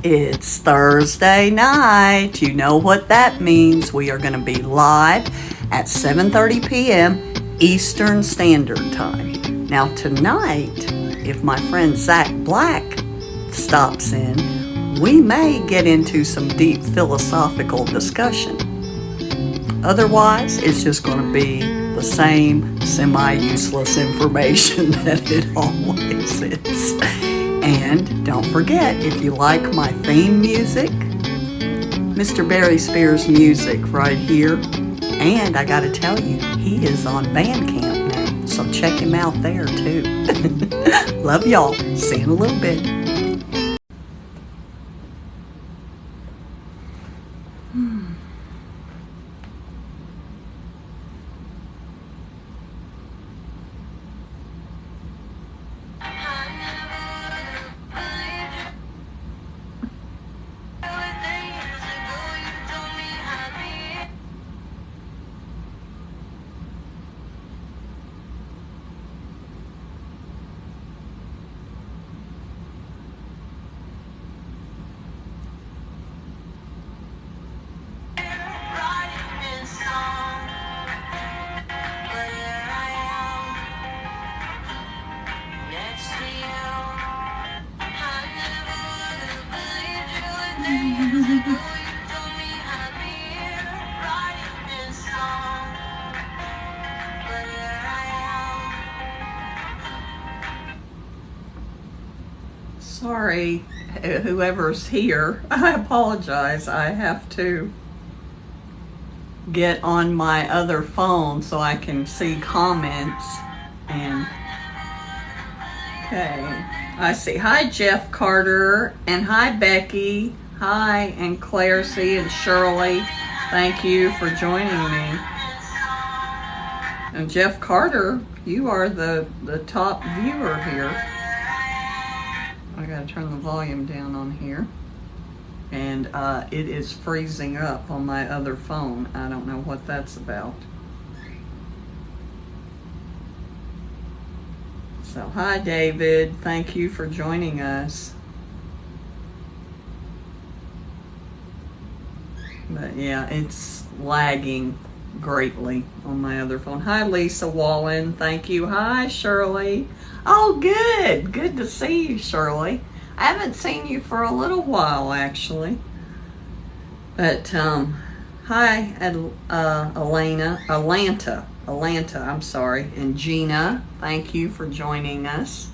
It's Thursday night. You know what that means. We are going to be live at 7:30 p.m. Eastern Standard Time. Now tonight, if my friend Zach Black stops in, we may get into some deep philosophical discussion. Otherwise, it's just going to be the same semi-useless information that it always is. And don't forget, if you like my theme music, Mr. Barry Spears Music right here. And I got to tell you, he is on Bandcamp now, so check him out there too. Love y'all. See you in a little bit. Sorry, whoever's here. I apologize. I have to get on my other phone so I can see comments. And okay, I see. Hi, Jeff Carter, and hi, Becky. Hi, and Claire C. and Shirley. Thank you for joining me. And Jeff Carter, you are the top viewer here. I gotta turn the volume down on here. And it is freezing up on my other phone. I don't know what that's about. So, hi David, thank you for joining us. But yeah, it's lagging greatly on my other phone. Hi Lisa Wallen, thank you. Hi Shirley. Oh, good. Good to see you, Shirley. I haven't seen you for a little while, actually. But, hi, Atlanta, I'm sorry. And Gina, thank you for joining us.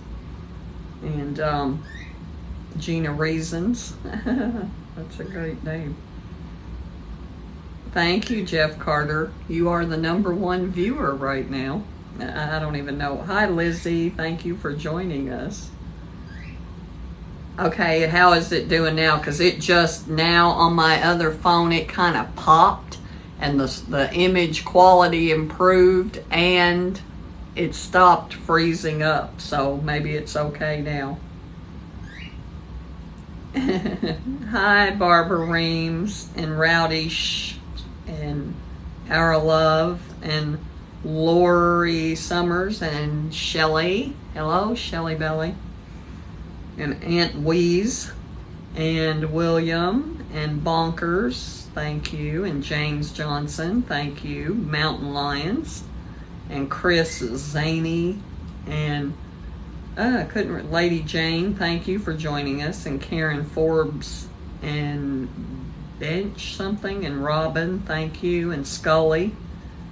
And, Gina Reasons. That's a great name. Thank you, Jeff Carter. You are the #1 viewer right now. I don't even know. Hi, Lizzie. Thank you for joining us. Okay, how is it doing now? Because it just now on my other phone, it kind of popped and the image quality improved and it stopped freezing up. So maybe it's okay now. Hi, Barbara Reams and Rowdy and Our Love and Lori Summers and Shelly. Hello, Shelly Belly. And Aunt Wheeze and William and Bonkers. Thank you. And James Johnson. Thank you. Mountain Lions. And Chris Zaney. And Lady Jane. Thank you for joining us. And Karen Forbes and Bench something. And Robin. Thank you. And Scully.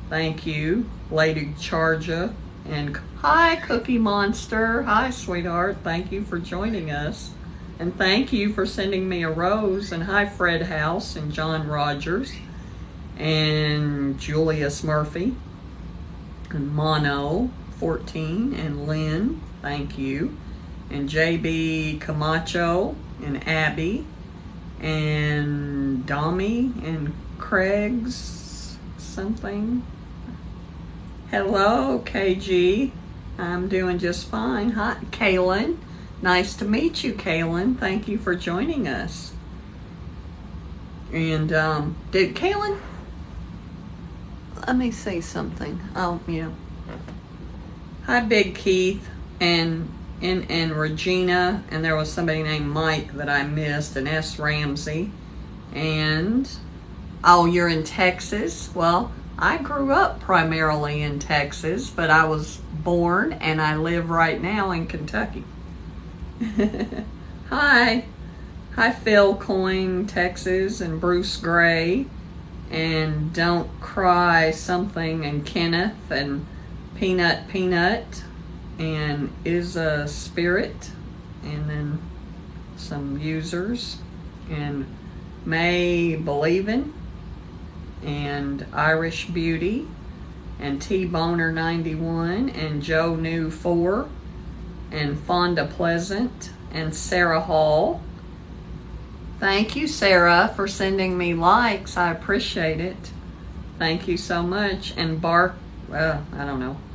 Thank you. Lady Charja. And hi, Cookie Monster. Hi, sweetheart. Thank you for joining us. And thank you for sending me a rose. And hi, Fred House and John Rogers. And Julius Murphy. And Mono 14. And Lynn. Thank you. And JB Camacho. And Abby. And Domi. And Craig's something. Hello, KG. I'm doing just fine. Hi, Kaylin. Nice to meet you, Kaylin. Thank you for joining us. And, did Kaylin? Let me say something. Oh, yeah. Hi, Big Keith. And and Regina, and there was somebody named Mike that I missed, and S. Ramsey. And, oh, you're in Texas? Well, I grew up primarily in Texas, but I was born and I live right now in Kentucky. Hi. Hi, Phil Coyne, Texas, and Bruce Gray, and Don't Cry Something, and Kenneth, and Peanut, and Is a Spirit, and then some users, and May Believin', and Irish Beauty, and T-Boner 91, and Joe New 4, and Fonda Pleasant, and Sarah Hall. Thank you, Sarah, for sending me likes. I appreciate it. Thank you so much. And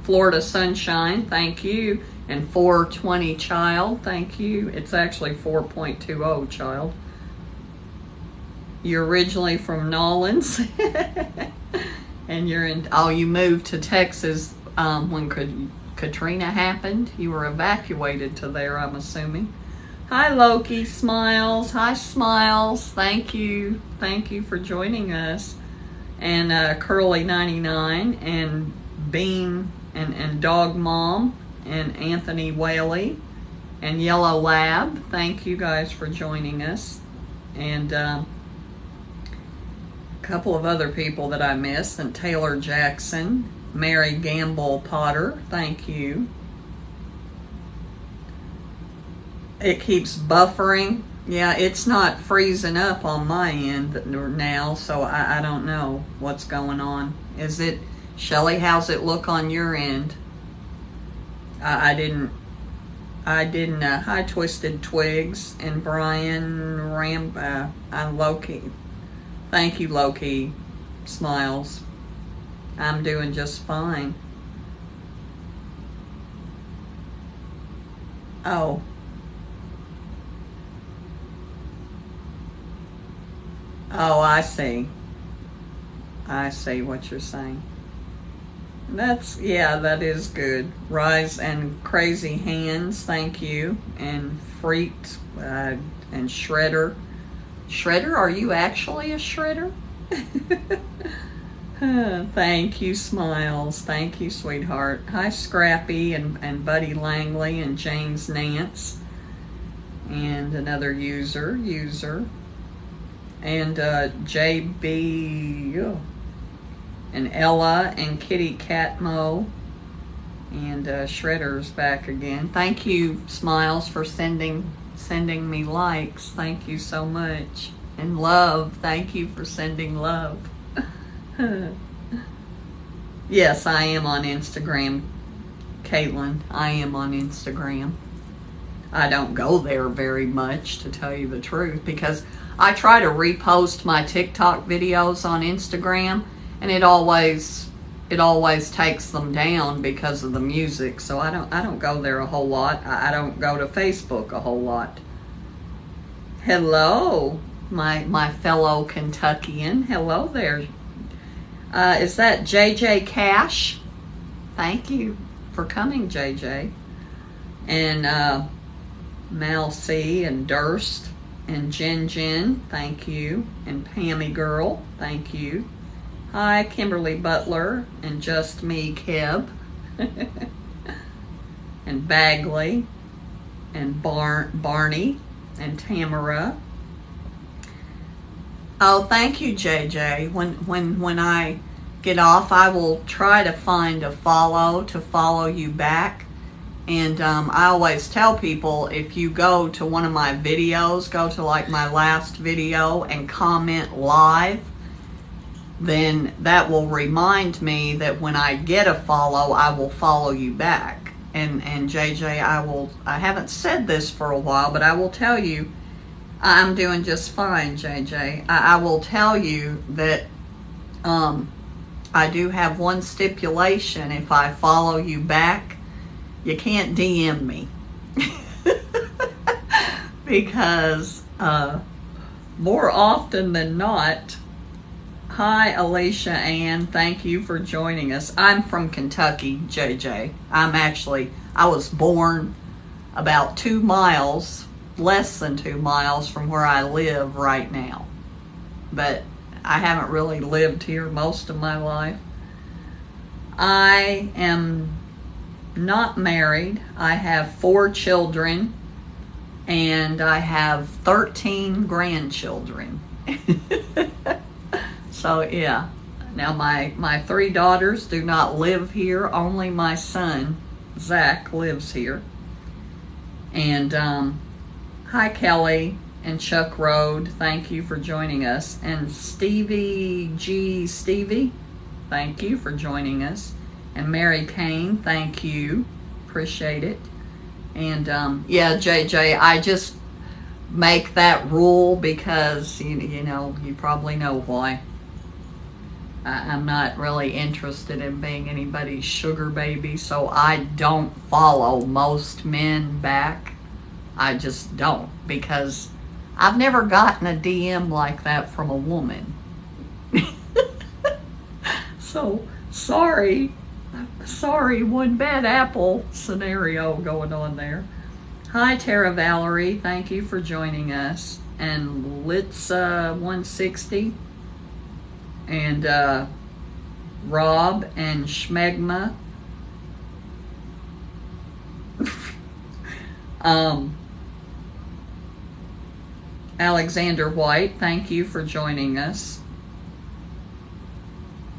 Florida Sunshine, thank you. And 420 Child, thank you. It's actually 4.20 Child. You're originally from Nolans. And you moved to Texas when Katrina happened. You were evacuated to there, I'm assuming. Hi, Loki Smiles. Hi, Smiles. Thank you. Thank you for joining us. And Curly 99, and Bean, and Dog Mom, and Anthony Whaley, and Yellow Lab. Thank you guys for joining us. And a couple of other people that I missed, and Taylor Jackson, Mary Gamble Potter. Thank you. It keeps buffering. Yeah, it's not freezing up on my end now, so I don't know what's going on. Is it, Shelly, how's it look on your end? I didn't, hi, Twisted Twigs, and Brian I'm Loki. Thank you, Loki Smiles. I'm doing just fine. Oh. Oh, I see. I see what you're saying. That is good. Rise and Crazy Hands, thank you. And Freaked, and Shredder. Shredder, are you actually a shredder? Thank you, Smiles. Thank you, sweetheart. Hi, Scrappy, and Buddy Langley, and James Nance. And another user. And JB, and Ella, and Kitty Catmo, and Shredder's back again. Thank you, Smiles, for sending me likes. Thank you so much. And love. Thank you for sending love. Yes, I am on Instagram, Caitlin. I am on Instagram. I don't go there very much, to tell you the truth, because I try to repost my TikTok videos on Instagram, and it always takes them down because of the music. So I don't go there a whole lot. I don't go to Facebook a whole lot. Hello, my fellow Kentuckian. Hello there. Is that JJ Cash? Thank you for coming, JJ. And Mal C, and Durst, and Jen, thank you. And Pammy Girl, thank you. Hi, Kimberly Butler, and Just Me Keb. And Bagley, and Barney, and Tamara. Oh, thank you, JJ. When I get off, I will try to find a follow you back. And I always tell people, if you go to one of my videos, go to like my last video and comment live, then that will remind me that when I get a follow, I will follow you back. And JJ, I haven't said this for a while, but I will tell you, I'm doing just fine, JJ. I will tell you that I do have one stipulation. If I follow you back, you can't DM me. Because more often than not, hi, Alicia Ann, thank you for joining us. I'm from Kentucky, JJ. I was born about 2 miles, less than 2 miles from where I live right now. But I haven't really lived here most of my life. I am not married. I have 4 children and I have 13 grandchildren. So yeah. Now my 3 daughters do not live here. Only my son, Zach, lives here. And hi Kelly and Chuck Road, thank you for joining us. And Stevie, thank you for joining us. And Mary Kane, thank you. Appreciate it. And yeah, JJ, I just make that rule because, you know, you probably know why. I'm not really interested in being anybody's sugar baby, so I don't follow most men back. I just don't, because I've never gotten a DM like that from a woman. So, sorry, one bad apple scenario going on there. Hi, Tara Valerie, thank you for joining us. And Litza 160. And Rob and Schmegma. Alexander White, thank you for joining us.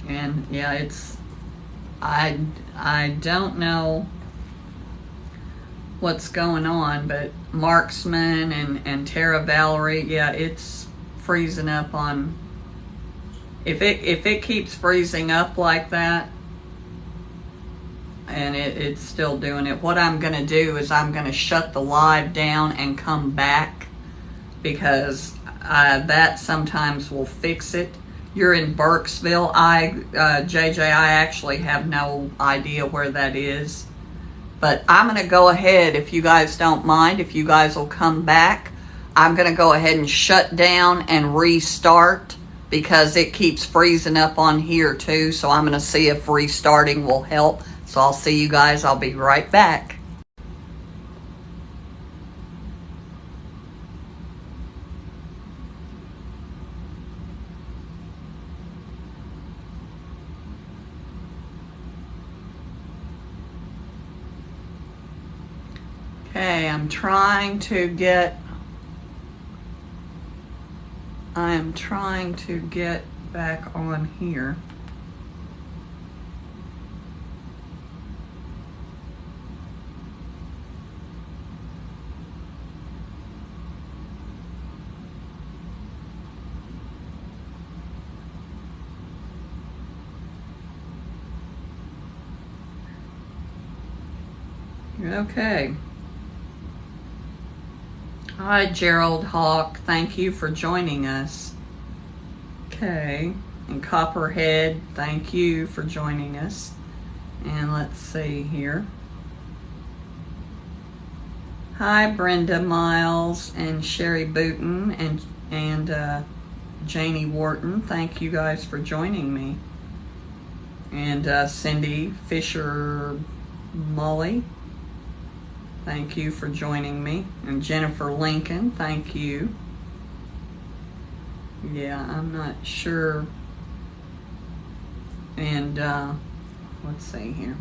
And yeah, it's I don't know what's going on, but Marksman and Tara Valerie, yeah, it's freezing up on. If it keeps freezing up like that, and it's still doing it, what I'm going to do is I'm going to shut the live down and come back, because that sometimes will fix it. You're in Burkesville. JJ, I actually have no idea where that is. But I'm going to go ahead, if you guys don't mind, if you guys will come back, I'm going to go ahead and shut down and restart, because it keeps freezing up on here too. So I'm going to see if restarting will help. So I'll see you guys. I'll be right back. Okay, I'm trying to get back on here. Okay. Hi, Gerald Hawk. Thank you for joining us. Okay. And Copperhead, thank you for joining us. And let's see here. Hi, Brenda Miles and Sherry Booton and Janie Wharton. Thank you guys for joining me. And Cindy Fisher Mully. Thank you for joining me. And Jennifer Lincoln, thank you. Yeah, I'm not sure. And let's see here.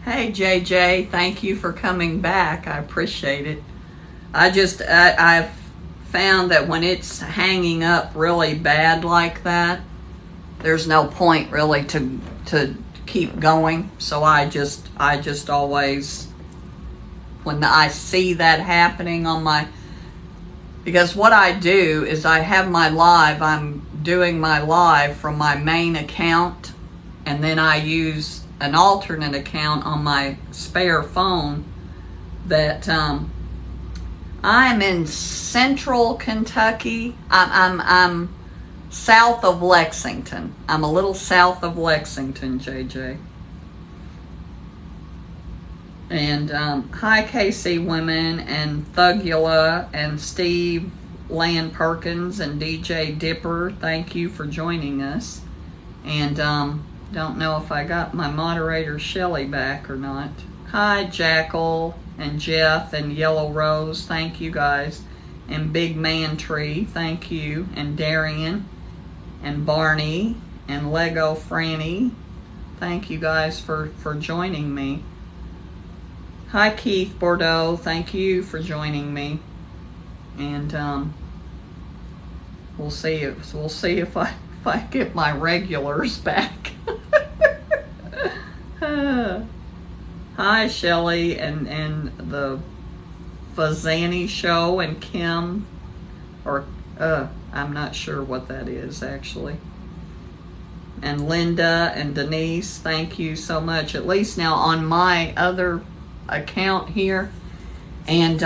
Hey JJ, thank you for coming back. I appreciate it. I've found that when it's hanging up really bad like that, there's no point really to keep going. So I just always, when I see that happening on my, because what I do is I have my live, I'm doing my live from my main account, and then I use an alternate account on my spare phone that I'm in central Kentucky. I'm south of Lexington. I'm a little south of Lexington, JJ. And hi, KC Women and Thugula and Steve Land Perkins and DJ Dipper. Thank you for joining us. And don't know if I got my moderator Shelly back or not. Hi, Jackal and Jeff and Yellow Rose. Thank you guys. And Big Man Tree. Thank you. And Darian and Barney and Lego Franny. Thank you guys for joining me. Hi, Keith Bordeaux. Thank you for joining me. And we'll see if I get my regulars back. Hi, Shelley and the Fazani Show and Kim, or I'm not sure what that is actually. And Linda and Denise, thank you so much. At least now on my other account here. And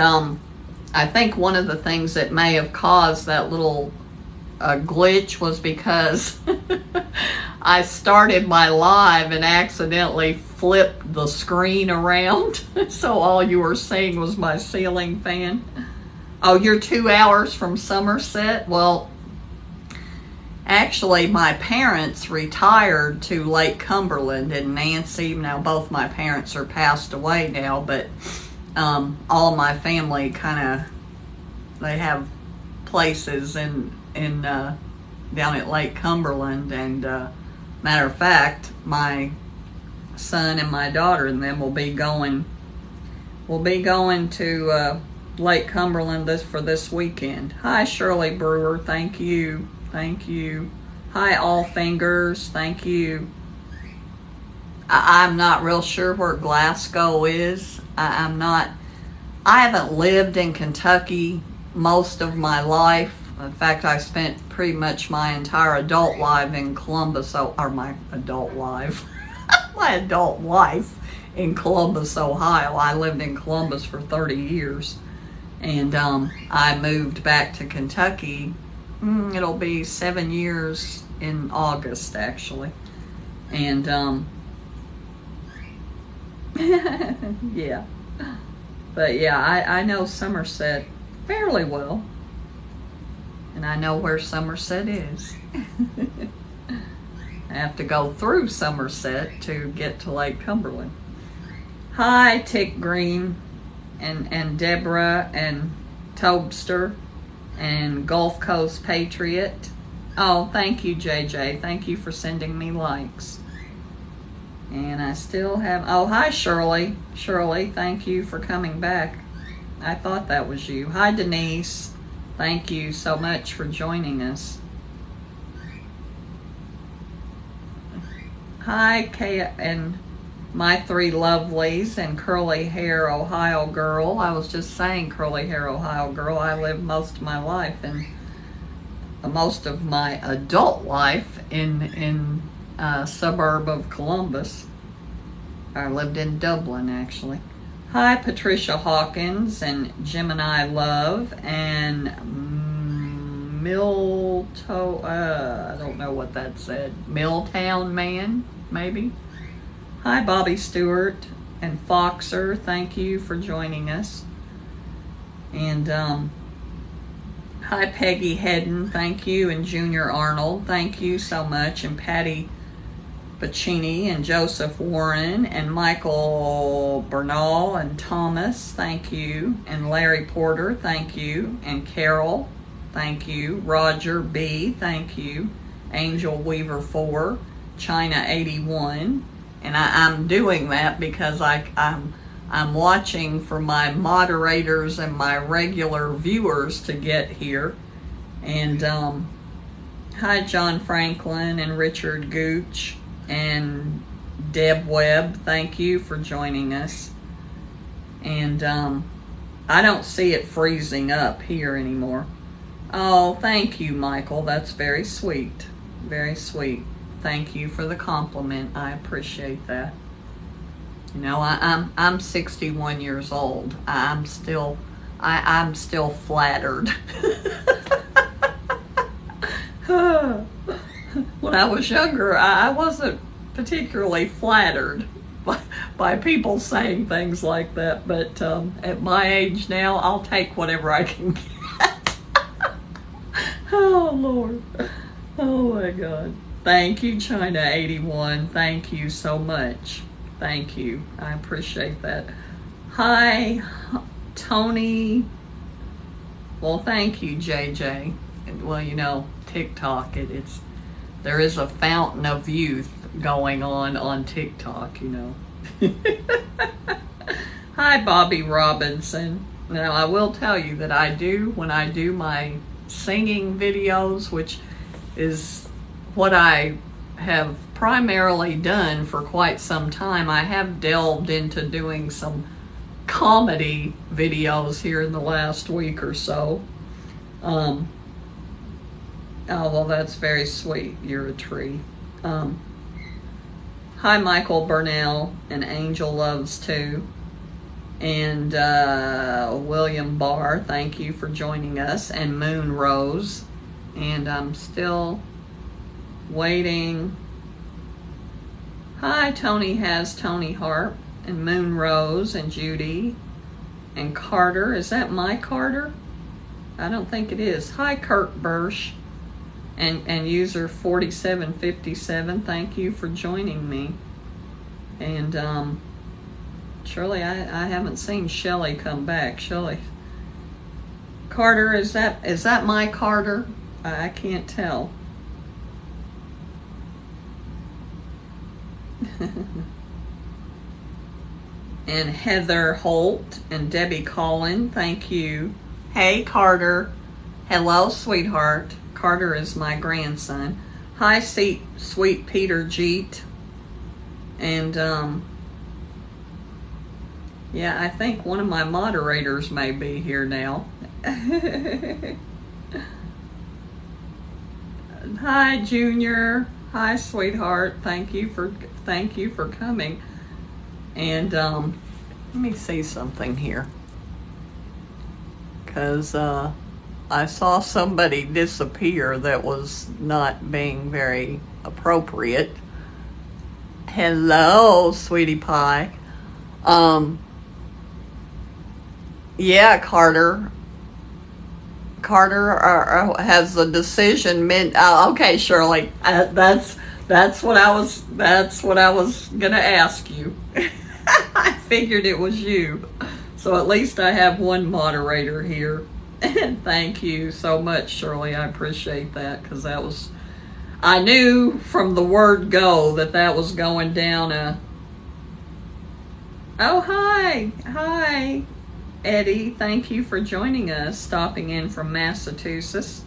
I think one of the things that may have caused that little glitch was because I started my live and accidentally flipped the screen around. So all you were seeing was my ceiling fan. Oh, you're 2 hours from Somerset? Well, actually, my parents retired to Lake Cumberland in Nancy. Now, both my parents are passed away now, but all my family they have places in down at Lake Cumberland. And matter of fact, my son and my daughter and them will be going to Lake Cumberland for this weekend. Hi, Shirley Brewer. Thank you. Thank you. Hi, All Fingers. Thank you. I'm not real sure where Glasgow is. I haven't lived in Kentucky most of my life. In fact, I spent pretty much my entire adult life in Columbus, or my adult life in Columbus, Ohio. I lived in Columbus for 30 years. And I moved back to Kentucky. It'll be 7 years in August, actually. And yeah. But yeah, I know Somerset fairly well. And I know where Somerset is. I have to go through Somerset to get to Lake Cumberland. Hi, Tick Green and Deborah and Tobster and Gulf Coast Patriot. Oh, thank you, JJ. Thank you for sending me likes. And I still have, oh, hi, Shirley. Shirley, thank you for coming back. I thought that was you. Hi, Denise. Thank you so much for joining us. Hi, Kay and my three lovelies and curly hair Ohio girl. I was just saying curly hair Ohio girl. I lived most of my life and most of my adult life in a suburb of Columbus. I lived in Dublin, actually. Hi, Patricia Hawkins and Gemini Love and I don't know what that said. Milltown Man, maybe. Hi, Bobby Stewart and Foxer. Thank you for joining us. And hi, Peggy Hedden. Thank you. And Junior Arnold. Thank you so much. And Patty Pacini and Joseph Warren and Michael Bernal and Thomas. Thank you. And Larry Porter. Thank you. And Carol. Thank you. Roger B. Thank you. Angel Weaver 4. China 81. And I'm doing that because I'm watching for my moderators and my regular viewers to get here. And hi, John Franklin and Richard Gooch and Deb Webb. Thank you for joining us. And I don't see it freezing up here anymore. Oh, thank you, Michael. That's very sweet. Very sweet. Thank you for the compliment. I appreciate that. You know, I'm 61 years old. I'm still flattered. When I was younger, I wasn't particularly flattered by people saying things like that. But at my age now, I'll take whatever I can get. Oh, Lord. Oh, my God. Thank you, China 81. Thank you so much. Thank you. I appreciate that. Hi, Tony. Well, thank you, JJ. Well, you know, TikTok, there is a fountain of youth going on TikTok, you know. Hi, Bobby Robinson. Now, I will tell you that when I do my singing videos, which is what I have primarily done for quite some time, I have delved into doing some comedy videos here in the last week or so. Oh, well, that's very sweet. You're a tree. Hi, Michael Burnell, and Angel Loves Too. And William Barr, thank you for joining us. And Moon Rose. And I'm still waiting. Hi, Tony Harp, and Moon Rose, and Judy, and Carter. Is that my Carter? I don't think it is. Hi, Kurt Bursch, and user 4757. Thank you for joining me. And Shirley, I haven't seen Shelly come back. Shelly, Carter, is that my Carter? I can't tell. And Heather Holt and Debbie Collin, thank you. Hey, Carter. Hello, sweetheart. Carter is my grandson. Hi, sweet Peter Jeet. And yeah, I think one of my moderators may be here now. Hi, Junior. Hi, sweetheart. Thank you for coming. And let me see something here, because I saw somebody disappear that was not being very appropriate. Hello, sweetie pie. Yeah, Carter has the decision made. Okay, Shirley, that's what I was gonna ask you. I figured it was you, so at least I have one moderator here. And thank you so much, Shirley. I appreciate that, because I knew from the word go that was going down Oh, hi, Eddie. Thank you for joining us, stopping in from Massachusetts.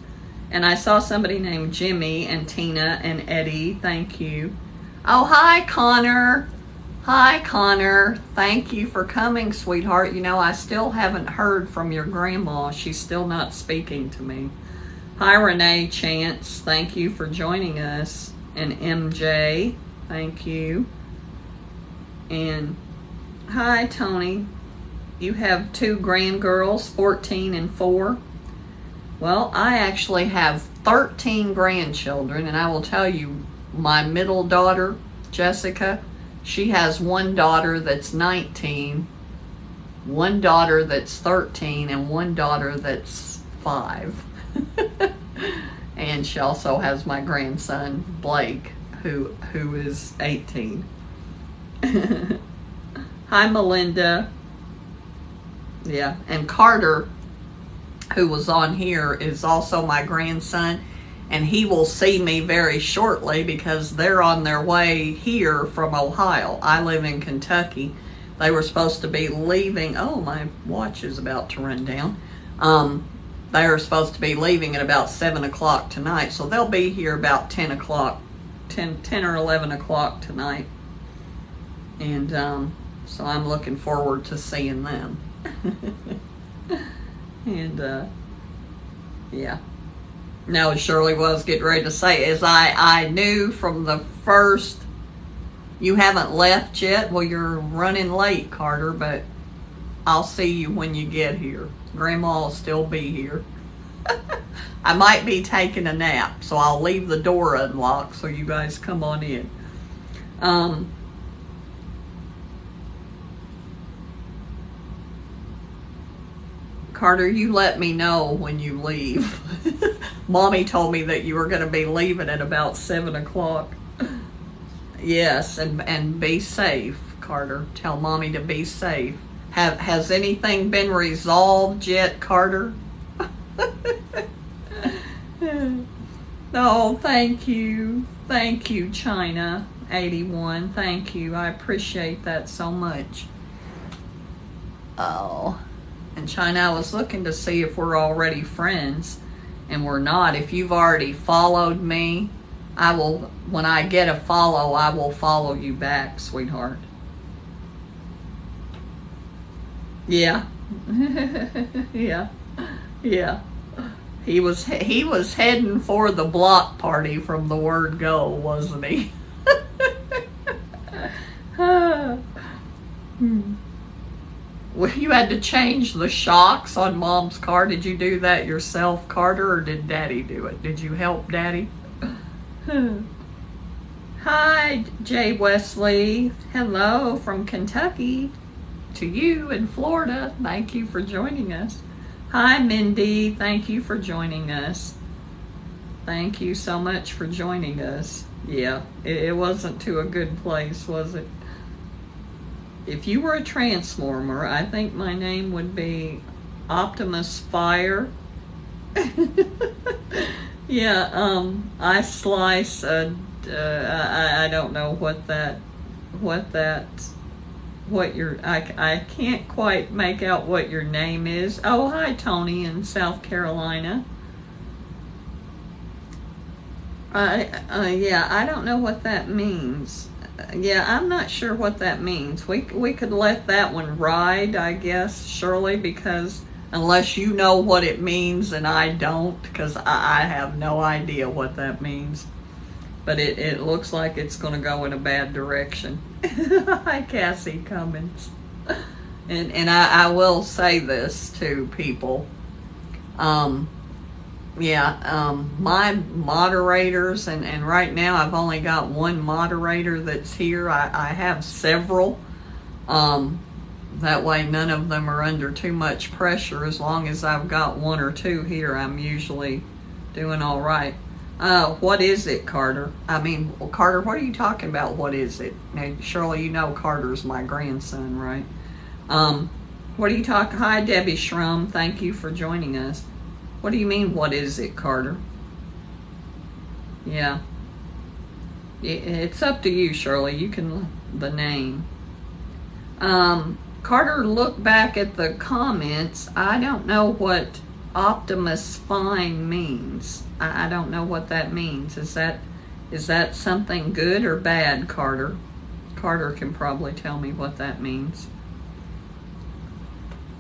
And I saw somebody named Jimmy and Tina and Eddie. Thank you. Oh, hi, Connor. Hi, Connor. Thank you for coming, sweetheart. You know, I still haven't heard from your grandma. She's still not speaking to me. Hi, Renee Chance. Thank you for joining us. And MJ, thank you. And hi, Tony. You have 2 grandgirls, 14 and 4. Well, I actually have 13 grandchildren, and I will tell you, my middle daughter, Jessica, she has one daughter that's 19, one daughter that's 13, and one daughter that's 5. And she also has my grandson, Blake, who is 18. Hi, Melinda. Yeah, and Carter, who was on here, is also my grandson, and he will see me very shortly because they're on their way here from Ohio. I live in Kentucky. They were supposed to be leaving. Oh, my watch is about to run down. They were supposed to be leaving at about 7 o'clock tonight, so they'll be here about 10 o'clock, 10 or 11 o'clock tonight. And so I'm looking forward to seeing them. And yeah. Now, as Shirley was getting ready to say, as I knew from the first, you haven't left yet. Well, you're running late, Carter, but I'll see you when you get here. Grandma will still be here. I might be taking a nap, so I'll leave the door unlocked so you guys come on in. Carter, you let me know when you leave. Mommy told me that you were going to be leaving at about 7 o'clock. Yes, and be safe, Carter. Tell Mommy to be safe. Has anything been resolved yet, Carter? Oh, thank you. Thank you, China81. Thank you. I appreciate that so much. Oh. And China, I was looking to see if we're already friends. And we're not. If you've already followed me, I will, when I get a follow, I will follow you back, sweetheart. Yeah. Yeah. Yeah. He was heading for the block party from the word go, wasn't he? Well, you had to change the shocks on Mom's car. Did you do that yourself, Carter, or did Daddy do it? Did you help Daddy? Hi, Jay Wesley. Hello from Kentucky to you in Florida. Thank you for joining us. Hi, Mindy. Thank you for joining us. Thank you so much for joining us. Yeah, it wasn't to a good place, was it? If you were a transformer, I think my name would be Optimus Fire. Yeah, I slice I don't know I can't quite make out what your name is. Oh, hi, Tony in South Carolina. Yeah, I don't know what that means. Yeah, I'm not sure what that means. We could let that one ride, I guess, Shirley, because unless you know what it means and I don't, because I have no idea what that means. But it looks like it's going to go in a bad direction. Hi, Cassie Cummins. And I will say this to people. My moderators, and right now I've only got one moderator that's here. I have several. That way none of them are under too much pressure. As long as I've got one or two here, I'm usually doing all right. What is it, Carter? Carter, what are you talking about? What is it? Now, Shirley, you know Carter's my grandson, right? What are you talking? Hi, Debbie Shrum. Thank you for joining us. What do you mean, what is it, Carter? Yeah. It's up to you, Shirley. You can, the name. Carter, look back at the comments. I don't know what Optimus Fine means. I don't know what that means. Is that something good or bad, Carter? Carter can probably tell me what that means.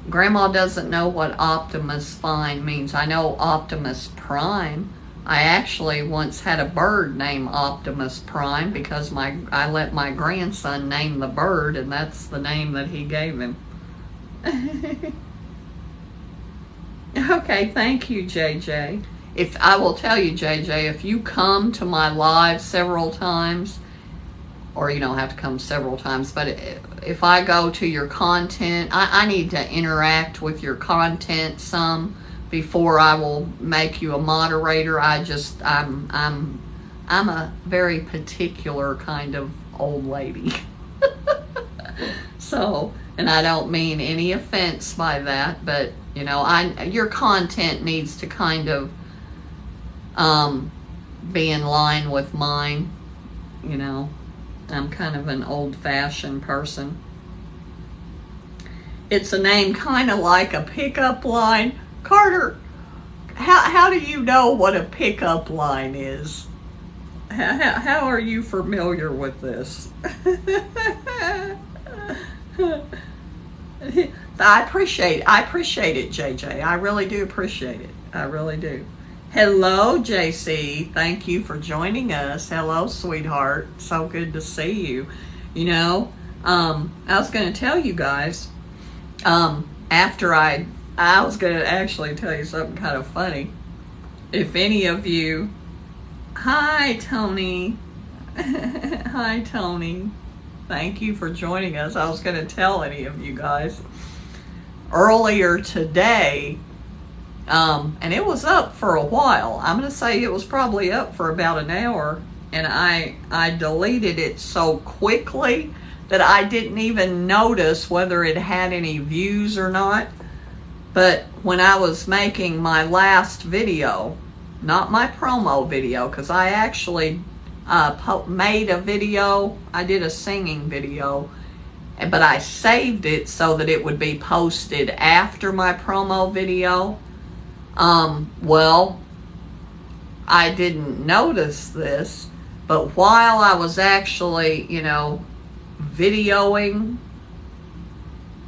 Grandma doesn't know what Optimus Fine means. I know Optimus Prime. I actually once had a bird named Optimus Prime because I let my grandson name the bird, and that's the name that he gave him. Okay, thank you, JJ. I will tell you, JJ, if you come to my live several times, or you don't have to come several times, but if I go to your content, I need to interact with your content some before I will make you a moderator. I'm a very particular kind of old lady. So, and I don't mean any offense by that, but you know, your content needs to kind of be in line with mine. You know, I'm kind of an old-fashioned person. It's a name kind of like a pickup line. Carter, how do you know what a pickup line is? How are you familiar with this? I appreciate it, JJ. I really do appreciate it. I really do. Hello, JC. Thank you for joining us. Hello, sweetheart. So good to see you. You know, I was going to tell you guys, after I was going to actually tell you something kind of funny. If any of you, hi, Tony. Hi, Tony. Thank you for joining us. I was going to tell any of you guys earlier today, and it was up for a while. I'm going to say it was probably up for about an hour, and I deleted it so quickly that I didn't even notice whether it had any views or not. But when I was making my last video, not my promo video, because I actually made a video, I did a singing video, but I saved it so that it would be posted after my promo video. Well, I didn't notice this, but while I was actually, videoing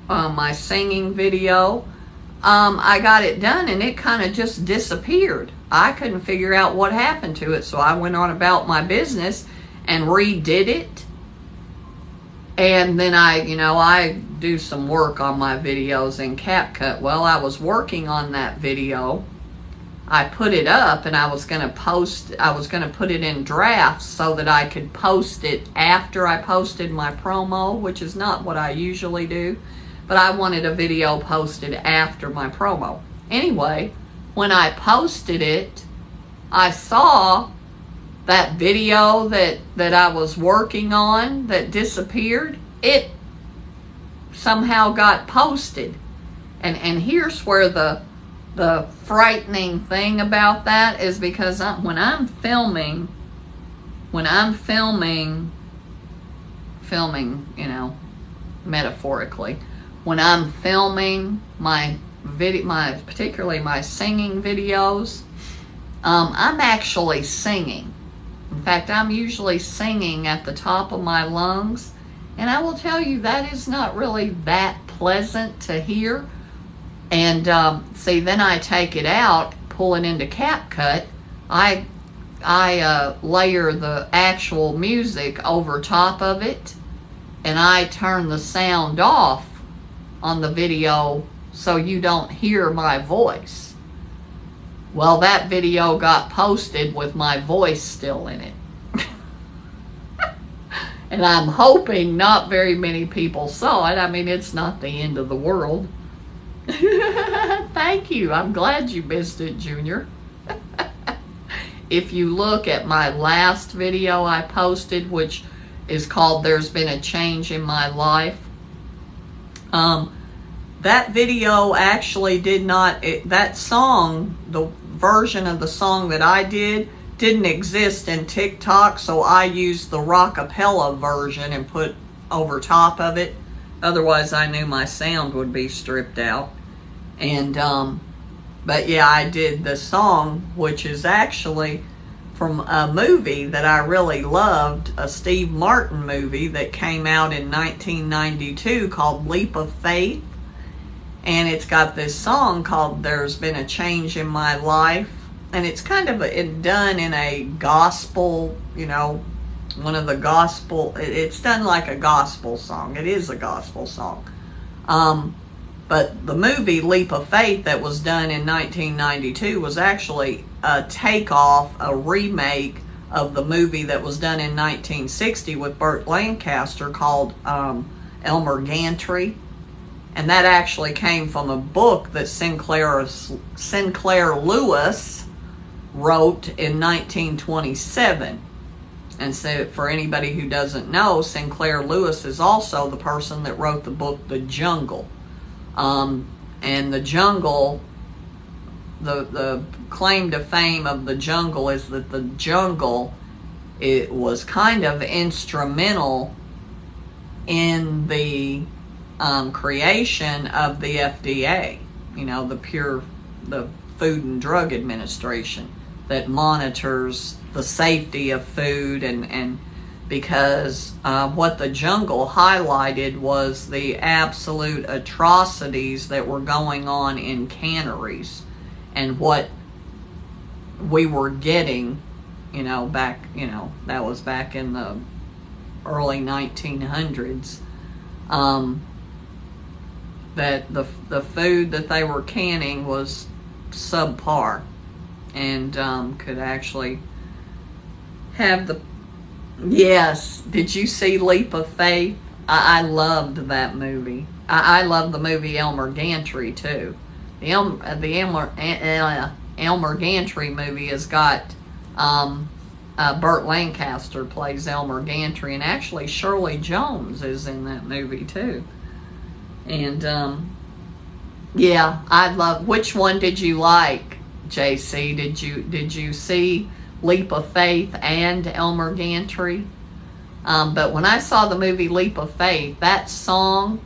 my singing video, I got it done and it kind of just disappeared. I couldn't figure out what happened to it, so I went on about my business and redid it. And then I do some work on my videos in CapCut. Well, I was working on that video. I put it up and I was going to put it in drafts so that I could post it after I posted my promo, which is not what I usually do. But I wanted a video posted after my promo. Anyway, when I posted it, I saw that video that I was working on that disappeared. It somehow got posted. And here's where the frightening thing about that is, because when I'm filming, metaphorically, when I'm filming particularly my singing videos, I'm actually singing. In fact, I'm usually singing at the top of my lungs, and I will tell you that is not really that pleasant to hear. And see, then I take it out, pull it into CapCut. I layer the actual music over top of it, and I turn the sound off on the video so you don't hear my voice. Well, that video got posted with my voice still in it. And I'm hoping not very many people saw it. I mean, it's not the end of the world. Thank you. I'm glad you missed it, Junior. If you look at my last video I posted, which is called There's Been a Change in My Life, that video actually did not, that song, the version of the song that I didn't exist in TikTok, so I used the rockapella version and put over top of it. Otherwise, I knew my sound would be stripped out. And, but yeah, I did the song, which is actually from a movie that I really loved, a Steve Martin movie that came out in 1992 called Leap of Faith. And it's got this song called There's Been a Change in My Life. And it's kind of done in a gospel, one of the gospel, it's done like a gospel song. It is a gospel song. But the movie Leap of Faith that was done in 1992 was actually a takeoff, a remake of the movie that was done in 1960 with Burt Lancaster called Elmer Gantry. And that actually came from a book that Sinclair Lewis wrote in 1927. And so for anybody who doesn't know, Sinclair Lewis is also the person that wrote the book The Jungle. And The Jungle, the claim to fame of The Jungle is that The Jungle, it was kind of instrumental in the creation of the FDA, the Food and Drug Administration that monitors the safety of food, and because what The Jungle highlighted was the absolute atrocities that were going on in canneries, and what we were getting, that was back in the early 1900s, that the food that they were canning was subpar, and could actually have the... Yes, did you see Leap of Faith? I loved that movie. I love the movie Elmer Gantry too. The Elmer Gantry movie has got Burt Lancaster plays Elmer Gantry, and actually Shirley Jones is in that movie too. And yeah, I love. Which one did you like, JC? Did you see Leap of Faith and Elmer Gantry? But when I saw the movie Leap of Faith, that song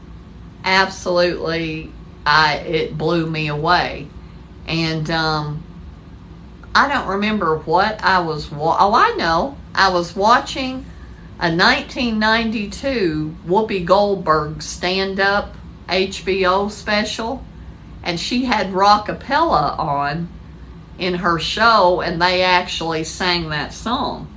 absolutely, it blew me away. And I don't remember what I was. I know. I was watching a 1992 Whoopi Goldberg stand-up HBO special, and she had rockapella on in her show, and they actually sang that song.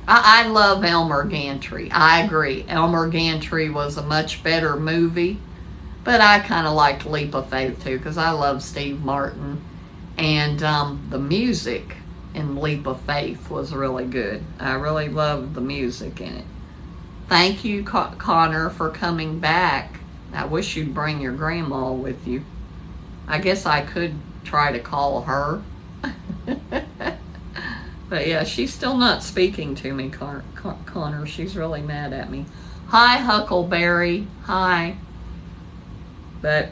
I love Elmer Gantry. I agree. Elmer Gantry was a much better movie, but I kind of liked Leap of Faith too, because I love Steve Martin, and the music in Leap of Faith was really good. I really loved the music in it. Thank you, Connor, for coming back. I wish you'd bring your grandma with you. I guess I could try to call her. But yeah, she's still not speaking to me, Connor. She's really mad at me. Hi, Huckleberry. Hi. But,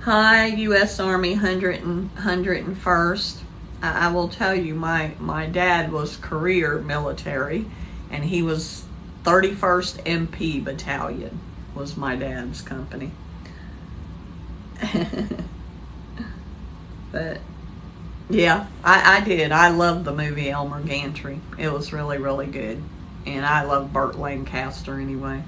hi, U.S. Army 101st. I will tell you, my dad was career military, and he was 31st MP Battalion was my dad's company. But yeah, I did. I loved the movie Elmer Gantry. It was really, really good. And I love Burt Lancaster anyway.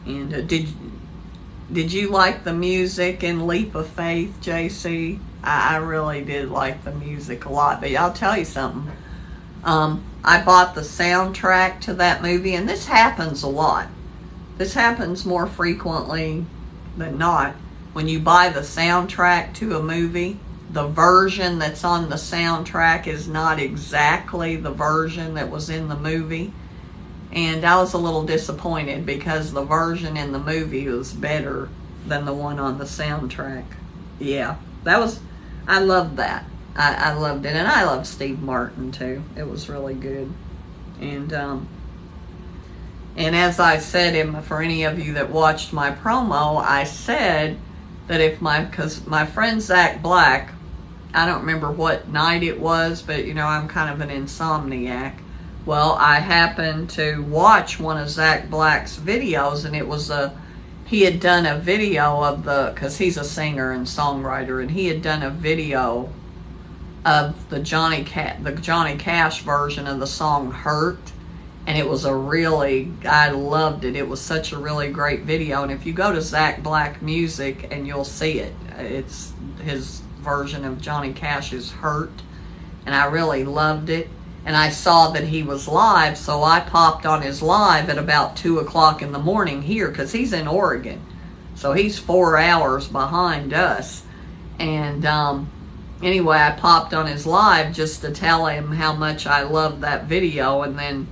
And did you like the music in Leap of Faith, JC? I really did like the music a lot. But I'll tell you something. I bought the soundtrack to that movie, and this happens a lot. This happens more frequently than not. When you buy the soundtrack to a movie, the version that's on the soundtrack is not exactly the version that was in the movie. And I was a little disappointed because the version in the movie was better than the one on the soundtrack. Yeah, I loved that. I loved it. And I love Steve Martin too. It was really good. And as I said, for any of you that watched my promo, I said that because my friend Zach Black, I don't remember what night it was, but I'm kind of an insomniac. Well, I happened to watch one of Zach Black's videos, and he had done a video because he's a singer and songwriter, and he had done a video of the Johnny Cash version of the song Hurt. And it was I loved it. It was such a really great video. And if you go to Zach Black Music, and you'll see it. It's his version of Johnny Cash's Hurt. And I really loved it. And I saw that he was live, so I popped on his live at about 2 o'clock in the morning here, because he's in Oregon. So he's 4 hours behind us. And anyway, I popped on his live just to tell him how much I loved that video. And then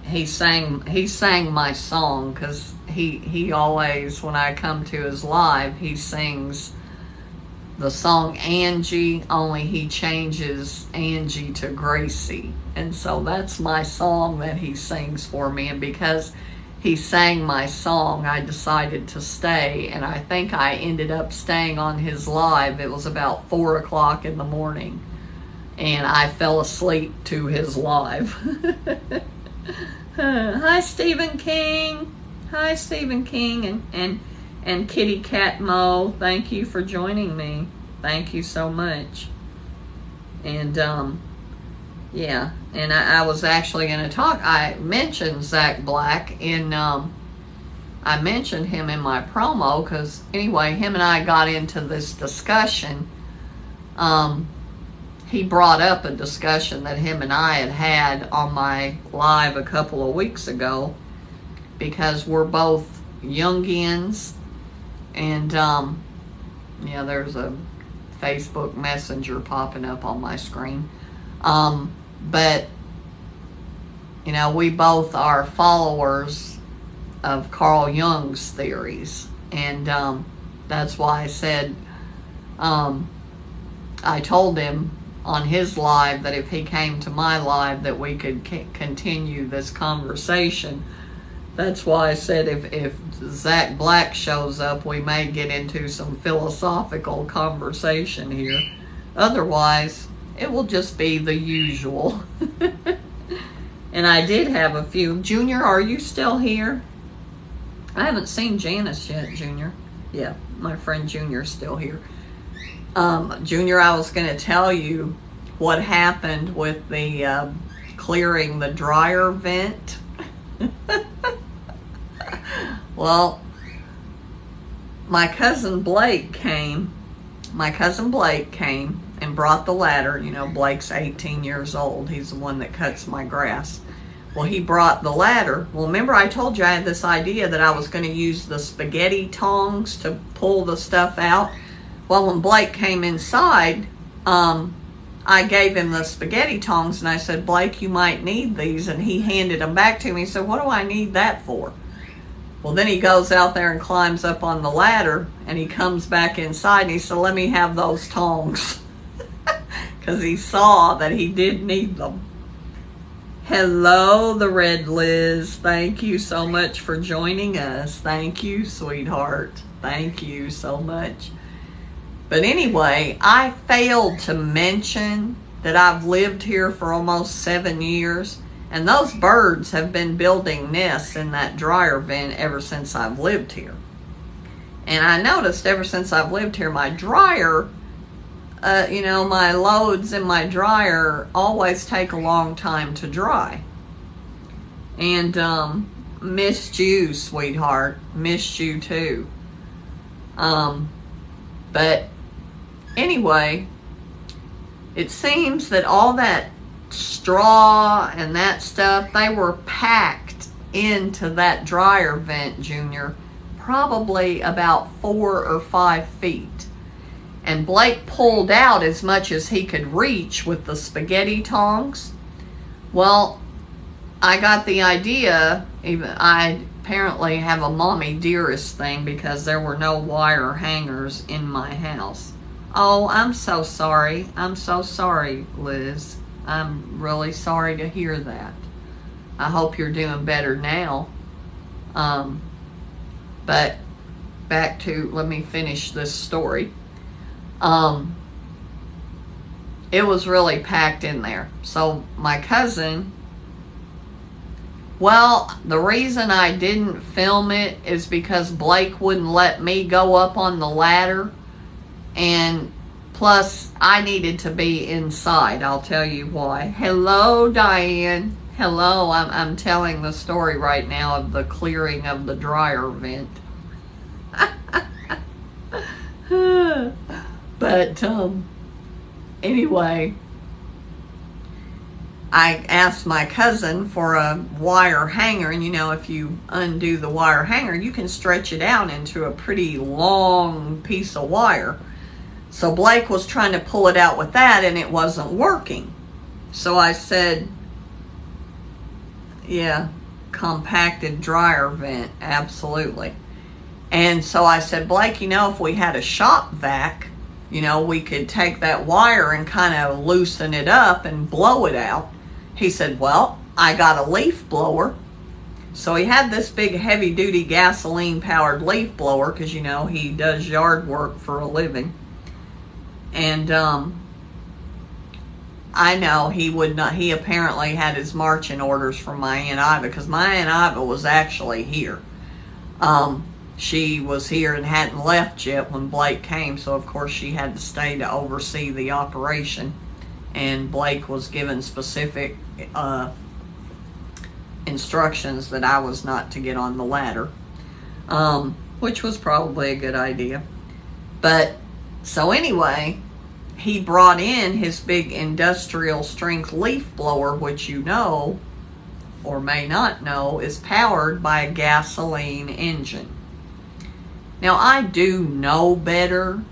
he sang my song, because he always, when I come to his live, he sings the song Angie, only he changes Angie to Gracie. And so that's my song that he sings for me. And because he sang my song, I decided to stay. And I think I ended up staying on his live. It was about 4 o'clock in the morning. And I fell asleep to his live. Hi, Stephen King. Hi, Stephen King and Kitty Cat Mo. Thank you for joining me. Thank you so much. And yeah, and I was actually going to talk. I mentioned Zach Black I mentioned him in my promo, because anyway, him and I got into this discussion. He brought up a discussion that him and I had on my live a couple of weeks ago, because we're both Jungians, and yeah, there's a Facebook Messenger popping up on my screen. But we both are followers of Carl Jung's theories, and that's why I said, I told him on his live that if he came to my live that we could continue this conversation. That's why I said if Zach Black shows up, we may get into some philosophical conversation here. Otherwise, it will just be the usual. And I did have a few. Junior, are you still here? I haven't seen Janice yet, Junior. Yeah, my friend Junior's still here. Junior, I was going to tell you what happened with the clearing the dryer vent. Well, my cousin Blake came and brought the ladder. You know, Blake's 18 years old. He's the one that cuts my grass. Well, he brought the ladder. Well, remember I told you I had this idea that I was going to use the spaghetti tongs to pull the stuff out. Well, when Blake came inside, I gave him the spaghetti tongs and I said, Blake, you might need these. And he handed them back to me. He said, what do I need that for? Well, then he goes out there and climbs up on the ladder and he comes back inside and he said, let me have those tongs. Because he saw that he did need them. Hello, the Red Liz. Thank you so much for joining us. Thank you, sweetheart. Thank you so much. But anyway, I failed to mention that I've lived here for almost 7 years. And those birds have been building nests in that dryer vent ever since I've lived here. And I noticed ever since I've lived here, my dryer, my loads in my dryer always take a long time to dry. And missed you, sweetheart. Missed you too. But anyway, it seems that all that straw and that stuff, they were packed into that dryer vent, Junior, probably about 4 or 5 feet. And Blake pulled out as much as he could reach with the spaghetti tongs. Well, I got the idea. I apparently have a mommy dearest thing because there were no wire hangers in my house. Oh, I'm so sorry. I'm so sorry, Liz. I'm really sorry to hear that. I hope you're doing better now. But back to, let me finish this story. It was really packed in there. So my cousin, well, the reason I didn't film it is because Blake wouldn't let me go up on the ladder. And plus, I needed to be inside. I'll tell you why. Hello, Diane. Hello, I'm telling the story right now of the clearing of the dryer vent. But anyway, I asked my cousin for a wire hanger. And if you undo the wire hanger, you can stretch it out into a pretty long piece of wire. So Blake was trying to pull it out with that and it wasn't working. So I said, yeah, compacted dryer vent, absolutely. And so I said, Blake, if we had a shop vac, we could take that wire and kind of loosen it up and blow it out. He said, well, I got a leaf blower. So he had this big heavy duty gasoline powered leaf blower because, he does yard work for a living. And I know he would not, he apparently had his marching orders from my Aunt Iva because my Aunt Iva was actually here. She was here and hadn't left yet when Blake came, so of course she had to stay to oversee the operation. And Blake was given specific instructions that I was not to get on the ladder, which was probably a good idea. But so anyway, he brought in his big industrial strength leaf blower, which or may not know, is powered by a gasoline engine. Now, I do know better.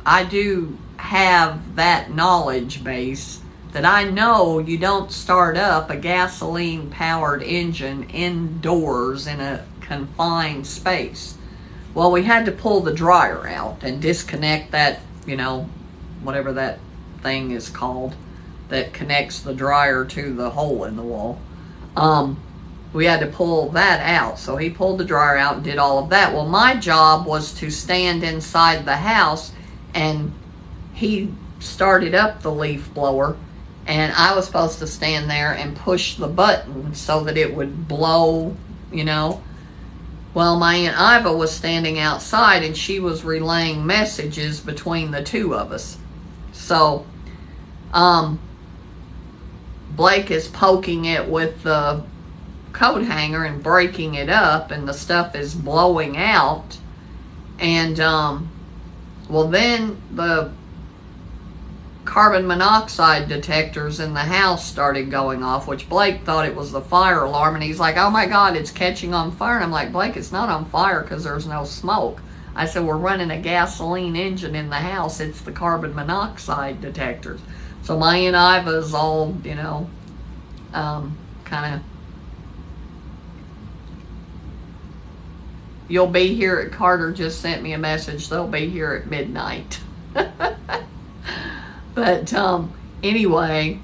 I do have that knowledge base that I know you don't start up a gasoline powered engine indoors in a confined space. Well, we had to pull the dryer out and disconnect that, whatever that thing is called that connects the dryer to the hole in the wall. We had to pull that out. So he pulled the dryer out and did all of that. Well, my job was to stand inside the house, and he started up the leaf blower, and I was supposed to stand there and push the button so that it would blow, you know. Well, my Aunt Iva was standing outside, and she was relaying messages between the two of us. So, Blake is poking it with the coat hanger and breaking it up, and the stuff is blowing out. And, well, then the carbon monoxide detectors in the house started going off, which Blake thought it was the fire alarm, and he's like, oh my God, it's catching on fire. And I'm like, Blake, it's not on fire because there's no smoke. I said, we're running a gasoline engine in the house. It's the carbon monoxide detectors. So my Aunt Iva's all, you know, kind of, you'll be here at, Carter just sent me a message, they'll be here at midnight. But anyway,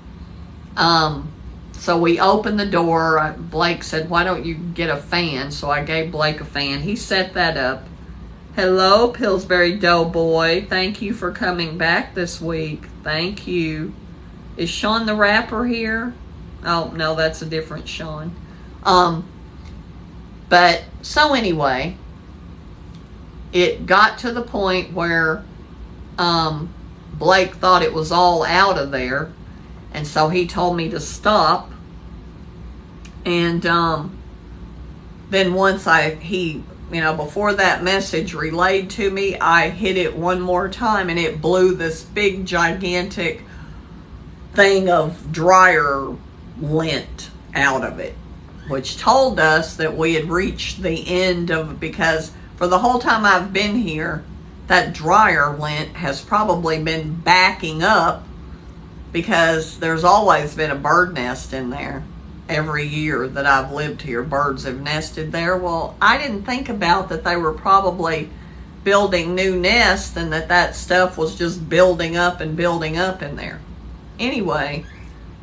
so we opened the door. Blake said, why don't you get a fan? So I gave Blake a fan. He set that up. Hello, Pillsbury Doughboy. Thank you for coming back this week. Thank you. Is Sean the rapper here? Oh, no, that's a different Sean. But, so anyway, it got to the point where Blake thought it was all out of there, and so he told me to stop. And then once he, you know, before that message relayed to me, I hit it one more time, and it blew this big gigantic thing of dryer lint out of it, which told us that we had reached the end of, because for the whole time I've been here, that dryer lint has probably been backing up, because there's always been a bird nest in there. Every year that I've lived here, birds have nested there. Well, I didn't think about that they were probably building new nests, and that stuff was just building up and building up in there. Anyway,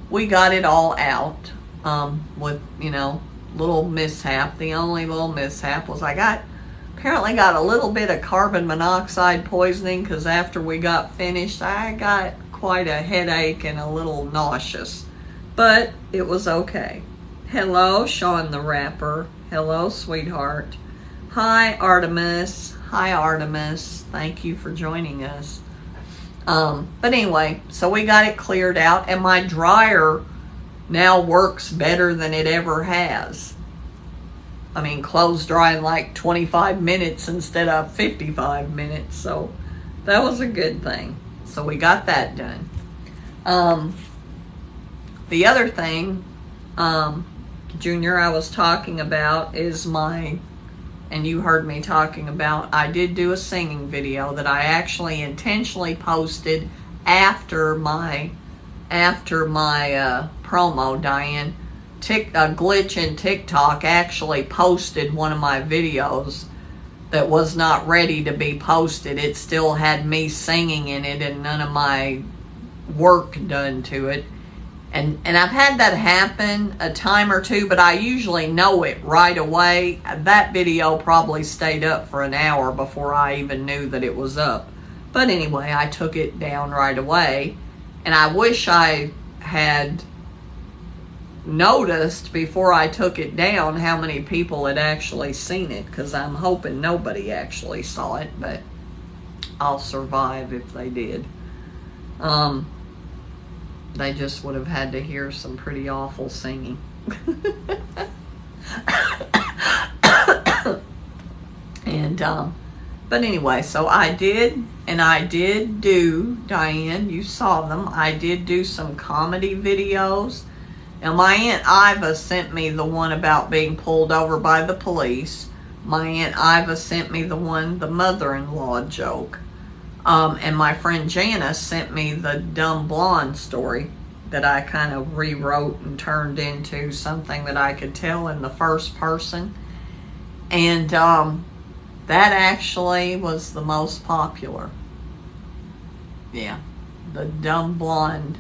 we got it all out with, you know, little mishap. The only little mishap was apparently got a little bit of carbon monoxide poisoning, because after we got finished, I got quite a headache and a little nauseous. But it was okay. Hello, Sean the rapper. Hello, sweetheart. Hi, Artemis. Hi, Artemis. Thank you for joining us. But anyway, so we got it cleared out, and my dryer now works better than it ever has. I mean, clothes dry in like 25 minutes instead of 55 minutes. So that was a good thing. So we got that done. The other thing, Junior, I was talking about is and you heard me talking about, I did do a singing video that I actually intentionally posted after my promo. Diane, a glitch in TikTok actually posted one of my videos that was not ready to be posted. It still had me singing in it and none of my work done to it. And I've had that happen a time or two, but I usually know it right away. That video probably stayed up for an hour before I even knew that it was up. But anyway, I took it down right away. And I wish I had noticed before I took it down how many people had actually seen it, because I'm hoping nobody actually saw it, but I'll survive if they did. They just would have had to hear some pretty awful singing. And but anyway, so I did do, Diane, you saw them, I did do some comedy videos. Now, my Aunt Iva sent me the one about being pulled over by the police. My Aunt Iva sent me the mother-in-law joke. And my friend Janice sent me the dumb blonde story that I kind of rewrote and turned into something that I could tell in the first person. And that actually was the most popular. Yeah. The dumb blonde.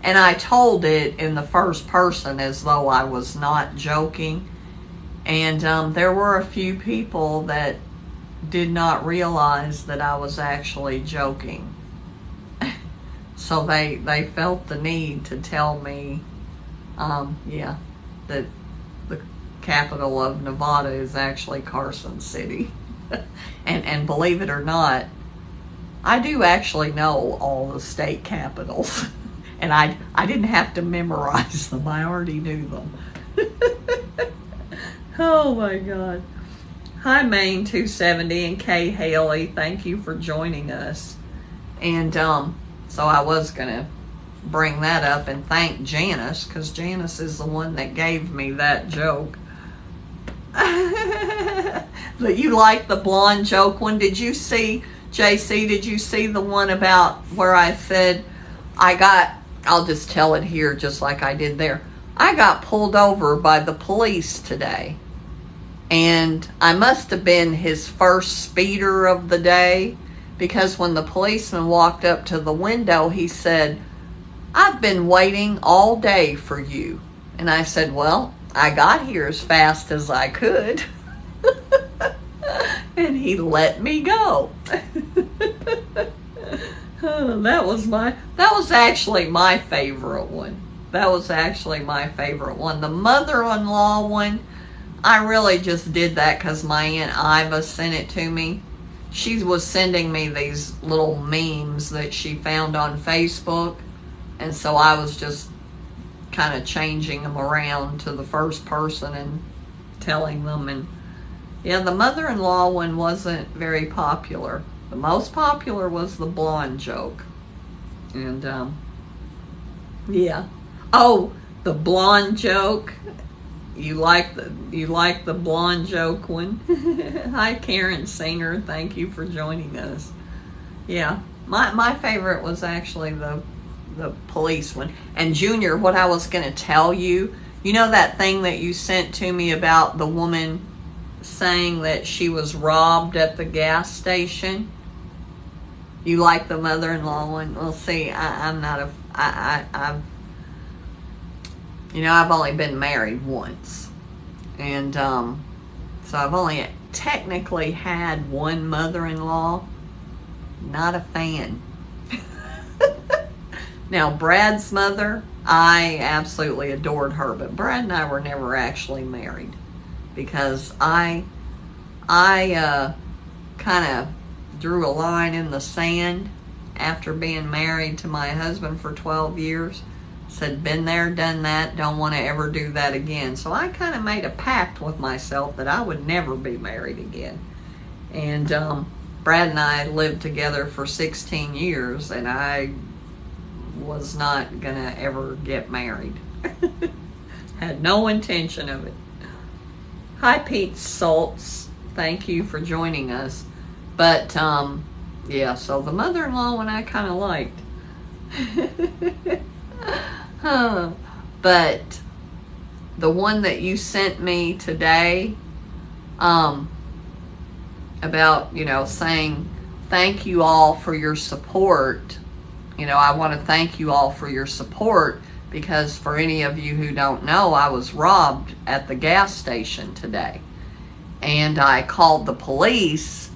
And I told it in the first person as though I was not joking. And there were a few people that did not realize that I was actually joking. So they felt the need to tell me, yeah, that the capital of Nevada is actually Carson City. And believe it or not, I do actually know all the state capitals. And I didn't have to memorize them. I already knew them. Oh my God. Hi Maine 270 and Kay Haley. Thank you for joining us. And so I was going to bring that up and thank Janice, because Janice is the one that gave me that joke. But you like the blonde joke one. Did you see, JC, did you see the one about where I said I'll just tell it here just like I did there. I got pulled over by the police today. And I must have been his first speeder of the day, because when the policeman walked up to the window, he said, "I've been waiting all day for you." And I said, "Well, I got here as fast as I could." And he let me go. That was actually my favorite one. That was actually my favorite one. The mother-in-law one, I really just did that because my Aunt Iva sent it to me. She was sending me these little memes that she found on Facebook. And so I was just kind of changing them around to the first person and telling them. And yeah, the mother-in-law one wasn't very popular. The most popular was the blonde joke. And yeah. Oh, the blonde joke. You like the blonde joke one? Hi Karen Singer, thank you for joining us. Yeah, my favorite was actually the police one. And Junior, what I was going to tell you, you know that thing that you sent to me about the woman saying that she was robbed at the gas station? You like the mother-in-law one? Well, see, I've only been married once. And so I've only technically had one mother-in-law. Not a fan. Now, Brad's mother, I absolutely adored her. But Brad and I were never actually married. Because I kind of drew a line in the sand after being married to my husband for 12 years. Said, been there, done that, don't want to ever do that again. So I kind of made a pact with myself that I would never be married again. And Brad and I lived together for 16 years, and I was not going to ever get married. Had no intention of it. Hi, Pete Saltz. Thank you for joining us. But, yeah, so the mother-in-law one I kind of liked. But the one that you sent me today, about, saying thank you all for your support. I want to thank you all for your support, because for any of you who don't know, I was robbed at the gas station today. And I called the police,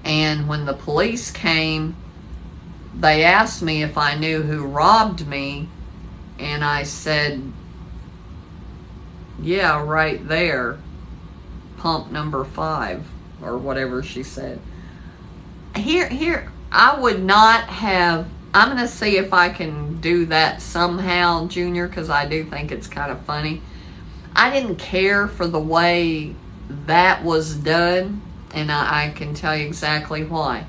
and when the police came, they asked me if I knew who robbed me. And I said, yeah, right there, pump number 5, or whatever she said. Here, I would not have, I'm going to see if I can do that somehow, Junior, because I do think it's kind of funny. I didn't care for the way that was done, and I can tell you exactly why.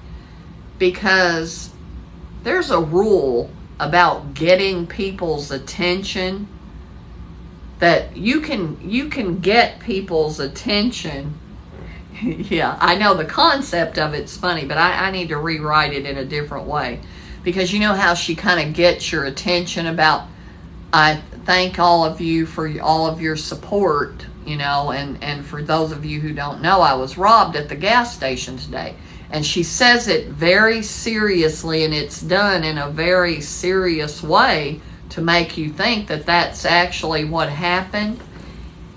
Because there's a rule about getting people's attention, that you can get people's attention. Yeah, I know the concept of it's funny, but I need to rewrite it in a different way. Because you know how she kind of gets your attention about, I thank all of you for all of your support, and for those of you who don't know, I was robbed at the gas station today. And she says it very seriously, and it's done in a very serious way to make you think that that's actually what happened.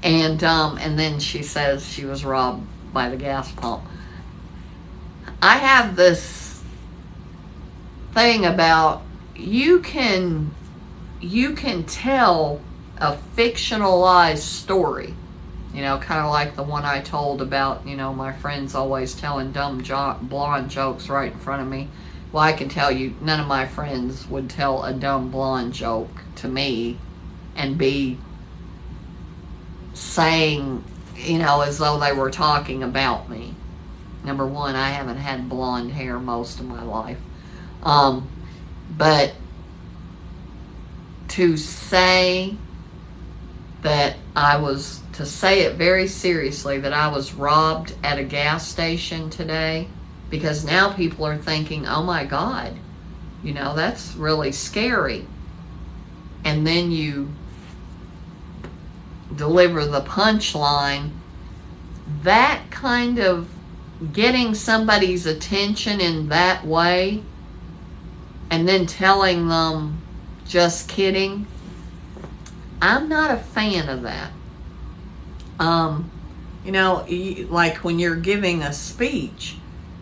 And then she says she was robbed by the gas pump. I have this thing about you can tell a fictionalized story, kind of like the one I told about, my friends always telling dumb blonde jokes right in front of me. Well, I can tell you, none of my friends would tell a dumb blonde joke to me and be saying, as though they were talking about me. Number one, I haven't had blonde hair most of my life. But to say to say it very seriously, that I was robbed at a gas station today, because now people are thinking, oh my God, that's really scary. And then you deliver the punchline, that kind of getting somebody's attention in that way, and then telling them, just kidding, I'm not a fan of that. Like when you're giving a speech,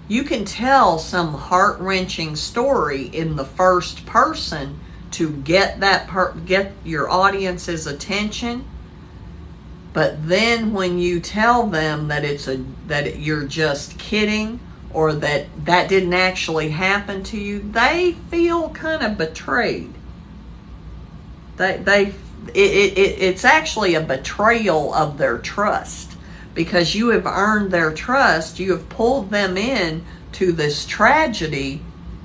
you can tell some heart-wrenching story in the first person to get get your audience's attention. But then when you tell them that you're just kidding, or that didn't actually happen to you, they feel kind of betrayed. It's actually a betrayal of their trust, because you have earned their trust. You have pulled them in to this tragedy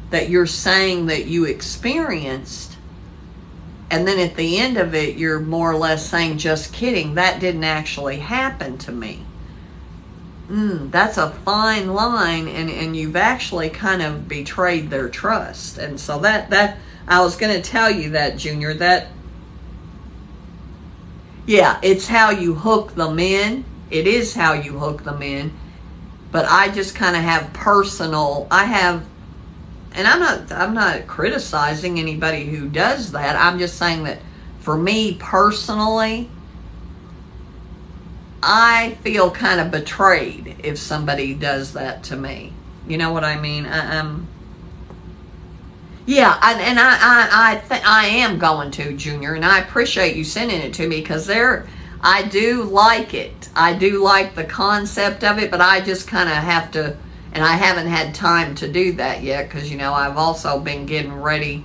that you're saying that you experienced, and then at the end of it, you're more or less saying, just kidding, that didn't actually happen to me. That's a fine line, and you've actually kind of betrayed their trust. And so that I was going to tell you that, Junior, that yeah, it's how you hook them in. It is how you hook them in. But I just kind of have and I'm not criticizing anybody who does that. I'm just saying that for me personally, I feel kind of betrayed if somebody does that to me. You know what I mean? Yeah, and I am going to, Junior, and I appreciate you sending it to me, because I do like it. I do like the concept of it, but I just kind of have to, and I haven't had time to do that yet, because, I've also been getting ready,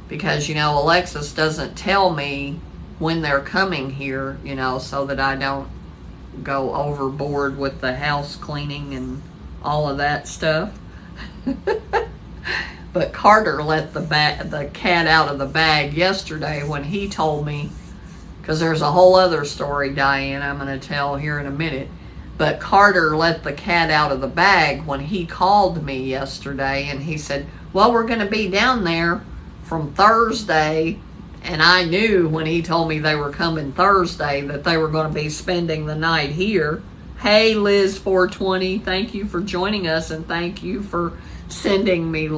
because, Alexis doesn't tell me when they're coming here, so that I don't go overboard with the house cleaning and all of that stuff. But Carter let the cat out of the bag yesterday when he told me, because there's a whole other story, Diane, I'm going to tell here in a minute. But Carter let the cat out of the bag when he called me yesterday, and he said, well, we're going to be down there from Thursday. And I knew when he told me they were coming Thursday that they were going to be spending the night here. Hey, Liz420, thank you for joining us, and thank you for sending me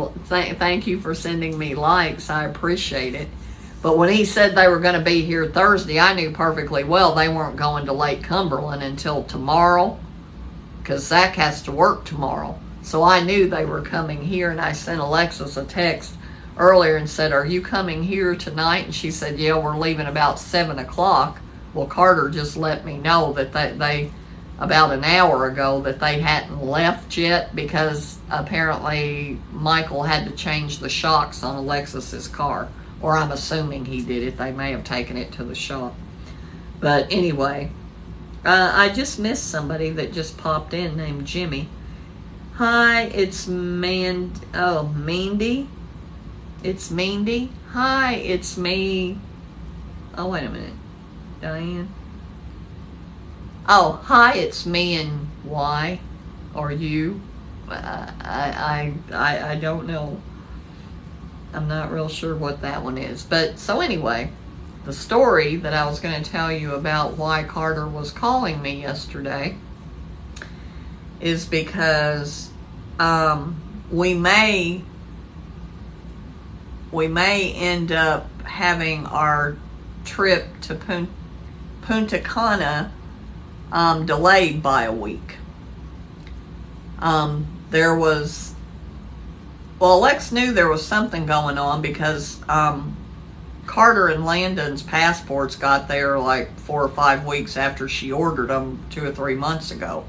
likes. I appreciate it. But when he said they were going to be here Thursday, I knew perfectly well they weren't going to Lake Cumberland until tomorrow, because Zach has to work tomorrow. So I knew they were coming here, and I sent Alexis a text earlier and said, are you coming here tonight? And she said, yeah, we're leaving about 7 o'clock. Well, Carter just let me know that they about an hour ago, that they hadn't left yet, because apparently Michael had to change the shocks on Alexis's car, or I'm assuming he did it. They may have taken it to the shop. But anyway, I just missed somebody that just popped in named Jimmy. Hi, it's Mandy. It's Mandy. Hi, it's me. Oh, wait a minute. Diane. Oh, hi, it's me and Y, or you. I don't know. I'm not real sure what that one is. But so anyway, the story that I was going to tell you about why Carter was calling me yesterday is because we may end up having our trip to Punta Cana delayed by a week. Lex knew there was something going on because Carter and Landon's passports got there like 4 or 5 weeks after she ordered them 2 or 3 months ago.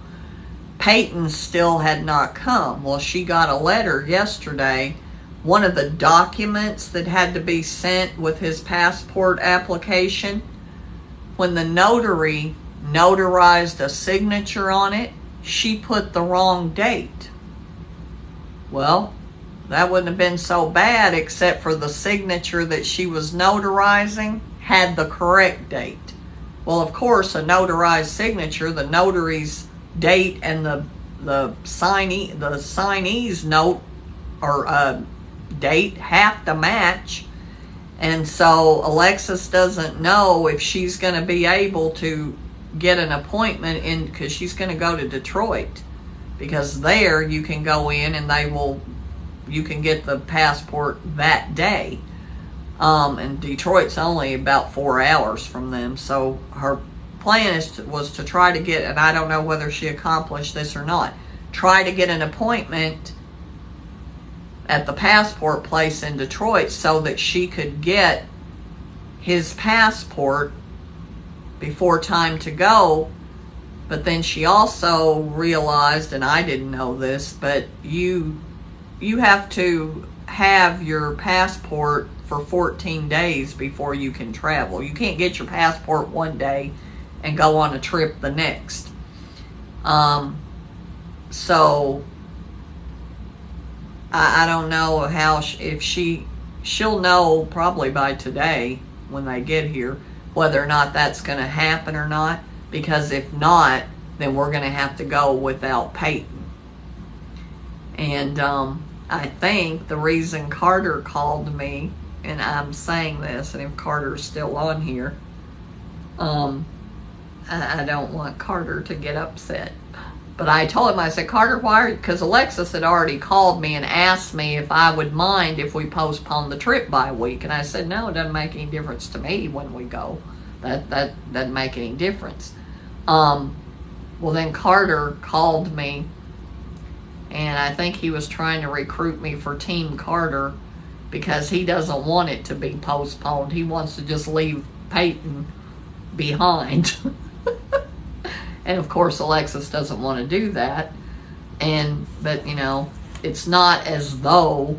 Peyton's still had not come. Well, she got a letter yesterday. One of the documents that had to be sent with his passport application, when the notary notarized a signature on it, she put the wrong date. Well, that wouldn't have been so bad except for the signature that she was notarizing had the correct date. Well, of course, a notarized signature, the notary's date and the signee's note or date have to match. And so Alexis doesn't know if she's going to be able to get an appointment in, because she's going to go to Detroit, because there you can go in and you can get the passport that day. And Detroit's only about 4 hours from them. So her plan was to try to get, and I don't know whether she accomplished this or not, try to get an appointment at the passport place in Detroit so that she could get his passport before time to go. But then she also realized, and I didn't know this, but you have to have your passport for 14 days before you can travel. You can't get your passport one day and go on a trip the next. So I don't know how, if she'll know probably by today when they get here whether or not that's going to happen or not, because if not, then we're going to have to go without Peyton. And I think the reason Carter called me, and I'm saying this, and if Carter's still on here, I don't want Carter to get upset. But I told him, I said, Carter, why? Because Alexis had already called me and asked me if I would mind if we postponed the trip by a week. And I said, no, it doesn't make any difference to me when we go. That doesn't make any difference. Well, then Carter called me, and I think he was trying to recruit me for Team Carter because he doesn't want it to be postponed. He wants to just leave Peyton behind. And of course, Alexis doesn't want to do that. But you know, it's not as though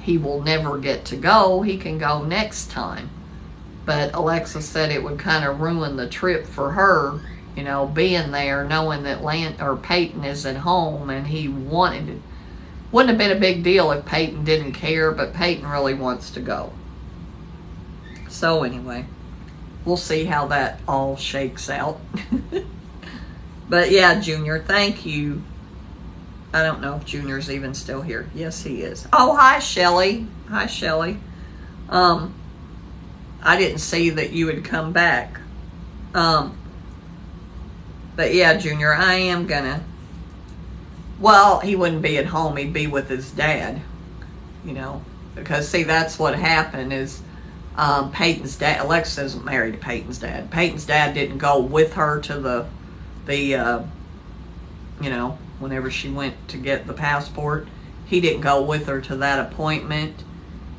he will never get to go. He can go next time. But Alexis said it would kind of ruin the trip for her, you know, being there, knowing that Peyton is at home, and he wanted it. Wouldn't have been a big deal if Peyton didn't care, but Peyton really wants to go. So anyway, we'll see how that all shakes out. But yeah, Junior, thank you. I don't know if Junior's even still here. Yes, he is. Oh, hi, Shelly. Hi, Shelly. I didn't see that you had come back. But yeah, Junior, I am gonna. Well, he wouldn't be at home. He'd be with his dad. You know, because see, that's what happened is Peyton's dad. Alexis isn't married to Peyton's dad. Peyton's dad didn't go with her to the you know, whenever she went to get the passport, he didn't go with her to that appointment,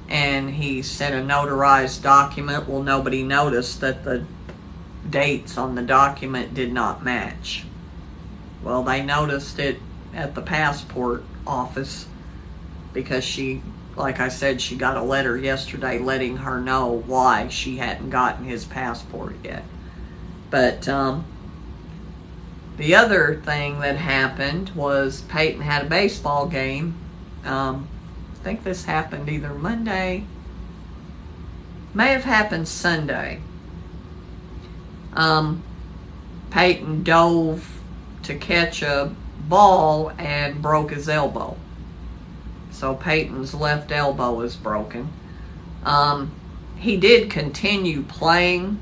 and he sent a notarized document. Well, nobody noticed that the dates on the document did not match. Well, they noticed it at the passport office because she, like I said, she got a letter yesterday letting her know why she hadn't gotten his passport yet. But the other thing that happened was Peyton had a baseball game. I think this happened either Monday, may have happened Sunday. Peyton dove to catch a ball and broke his elbow. So Peyton's left elbow is broken. He did continue playing,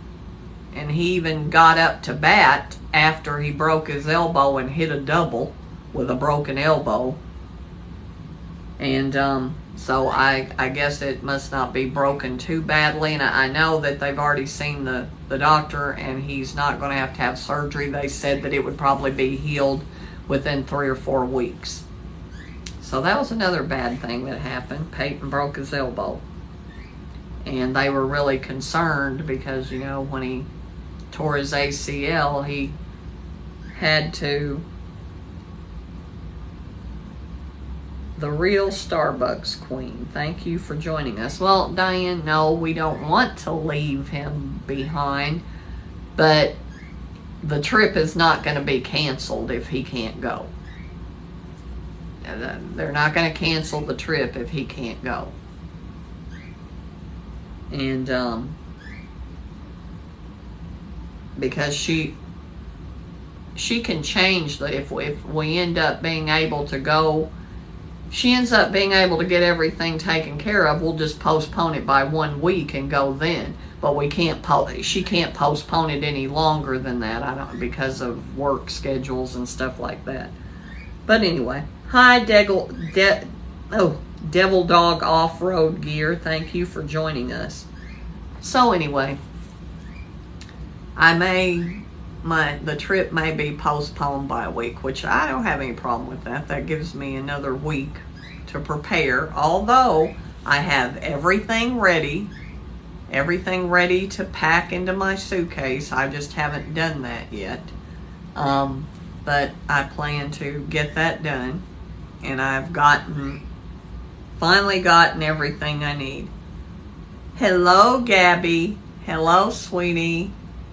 and he even got up to bat after he broke his elbow and hit a double with a broken elbow. And so I guess it must not be broken too badly. And I know that they've already seen the doctor, and he's not going to have surgery. They said that it would probably be healed within 3 or 4 weeks. So that was another bad thing that happened. Peyton broke his elbow. And they were really concerned because, you know, when he tore his ACL, he had to... The real Starbucks queen, thank you for joining us. Well, Diane, no, we don't want to leave him behind, but the trip is not going to be canceled if he can't go. They're not going to cancel the trip if he can't go. And because she can change if we end up being able to go, she ends up being able to get everything taken care of, we'll just postpone it by 1 week and go then. But we can't she can't postpone it any longer than that, because of work schedules and stuff like that. But anyway, hi Devil Dog Off-Road Gear, thank you for joining us. So anyway, the trip may be postponed by a week, which I don't have any problem with that. That gives me another week to prepare, although I have everything ready to pack into my suitcase. I just haven't done that yet. But I plan to get that done, and I've finally gotten everything I need. Hello, Gabby. Hello, sweetie.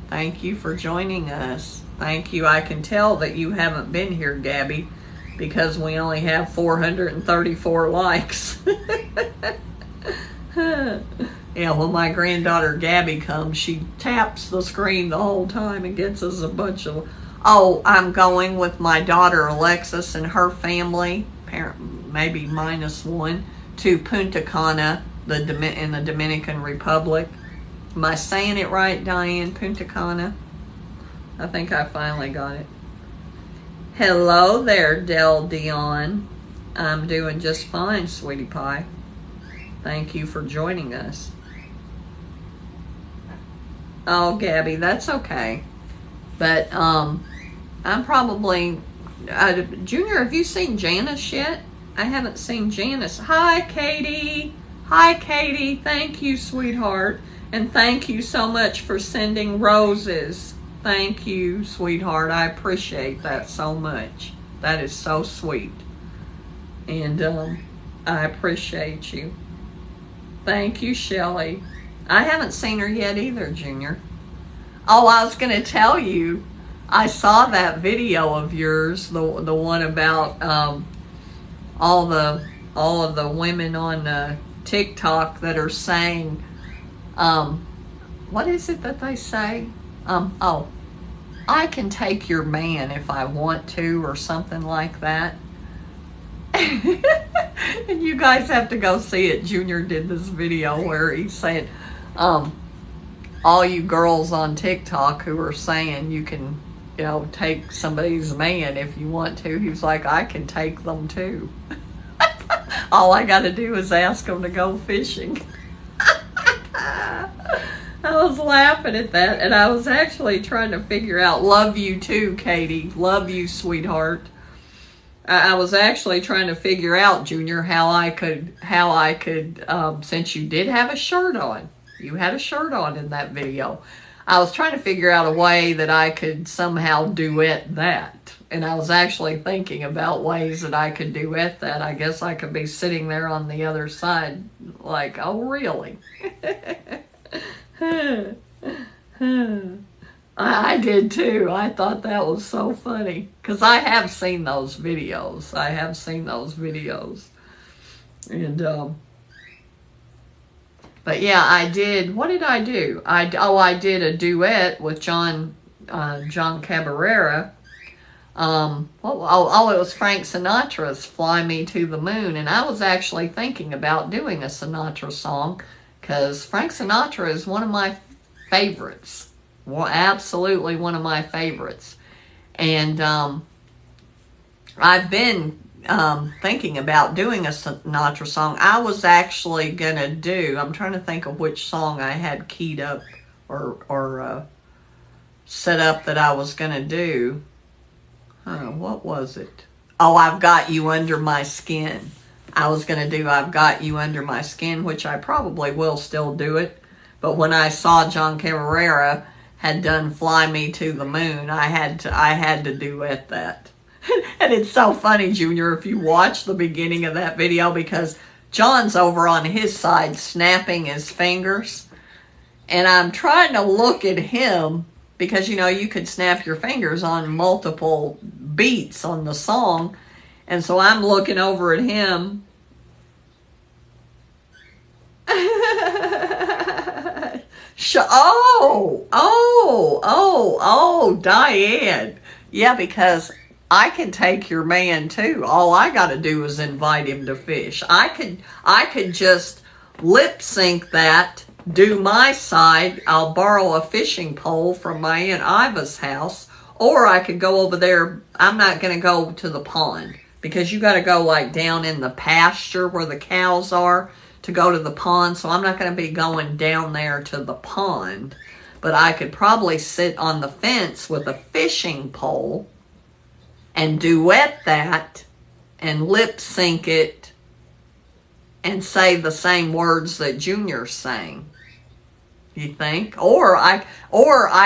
Thank you for joining us. Thank you. I can tell that you haven't been here, Gabby, because we only have 434 likes. Yeah, when my granddaughter Gabby comes, she taps the screen the whole time and gets us a bunch of... Oh, I'm going with my daughter Alexis and her family, maybe -1, to Punta Cana, in the Dominican Republic. Am I saying it right, Diane? Punta Cana? I think I finally got it. Hello there, Del Dion. I'm doing just fine, sweetie pie. Thank you for joining us. Oh, Gabby, that's okay. But I'm probably... Junior, have you seen Janice yet? I haven't seen Janice. Hi, Katie. Hi, Katie. Thank you, sweetheart. And thank you so much for sending roses. Thank you, sweetheart. I appreciate that so much. That is so sweet. And I appreciate you. Thank you, Shelly. I haven't seen her yet either, Junior. Oh, I was going to tell you, I saw that video of yours, the one about all of the women on TikTok that are saying, what is it that they say? Oh, I can take your man if I want to, or something like that. And you guys have to go see it. Junior did this video where he said, all you girls on TikTok who are saying you can, you know, take somebody's man if you want to, he was like, I can take them too. All I got to do is ask them to go fishing. I was laughing at that, and I was actually trying to figure out, love you too, Katie. Love you, sweetheart. I was actually trying to figure out, Junior, how I could, since you did have a shirt on. You had a shirt on in that video. I was trying to figure out a way that I could somehow duet that. And I was actually thinking about ways that I could duet that. I guess I could be sitting there on the other side like, oh, really? I did too. I thought that was so funny. Because I have seen those videos. And, but yeah, I did. What did I do? I did a duet with John Cabrera. It was Frank Sinatra's "Fly Me to the Moon," and I was actually thinking about doing a Sinatra song because Frank Sinatra is one of my favorites. Well, absolutely one of my favorites. And I've been thinking about doing a Sinatra song. I was actually gonna do, I'm trying to think of which song I had keyed up or set up that I was gonna do. What was it? Oh, I've Got You Under My Skin. I was gonna do I've Got You Under My Skin, which I probably will still do it. But when I saw John Cabrera had done Fly Me to the Moon, I had to duet that. And it's so funny, Junior, if you watch the beginning of that video, because John's over on his side snapping his fingers. And I'm trying to look at him because, you know, you could snap your fingers on multiple beats on the song. And so I'm looking over at him. Diane. Yeah, because I can take your man too. All I got to do is invite him to fish. I could just lip sync that, do my side. I'll borrow a fishing pole from my Aunt Iva's house, or I could go over there. I'm not going to go to the pond because you got to go like down in the pasture where the cows are to go to the pond. So I'm not going to be going down there to the pond, but I could probably sit on the fence with a fishing pole and duet that and lip sync it and say the same words that Junior's saying. You think? Or I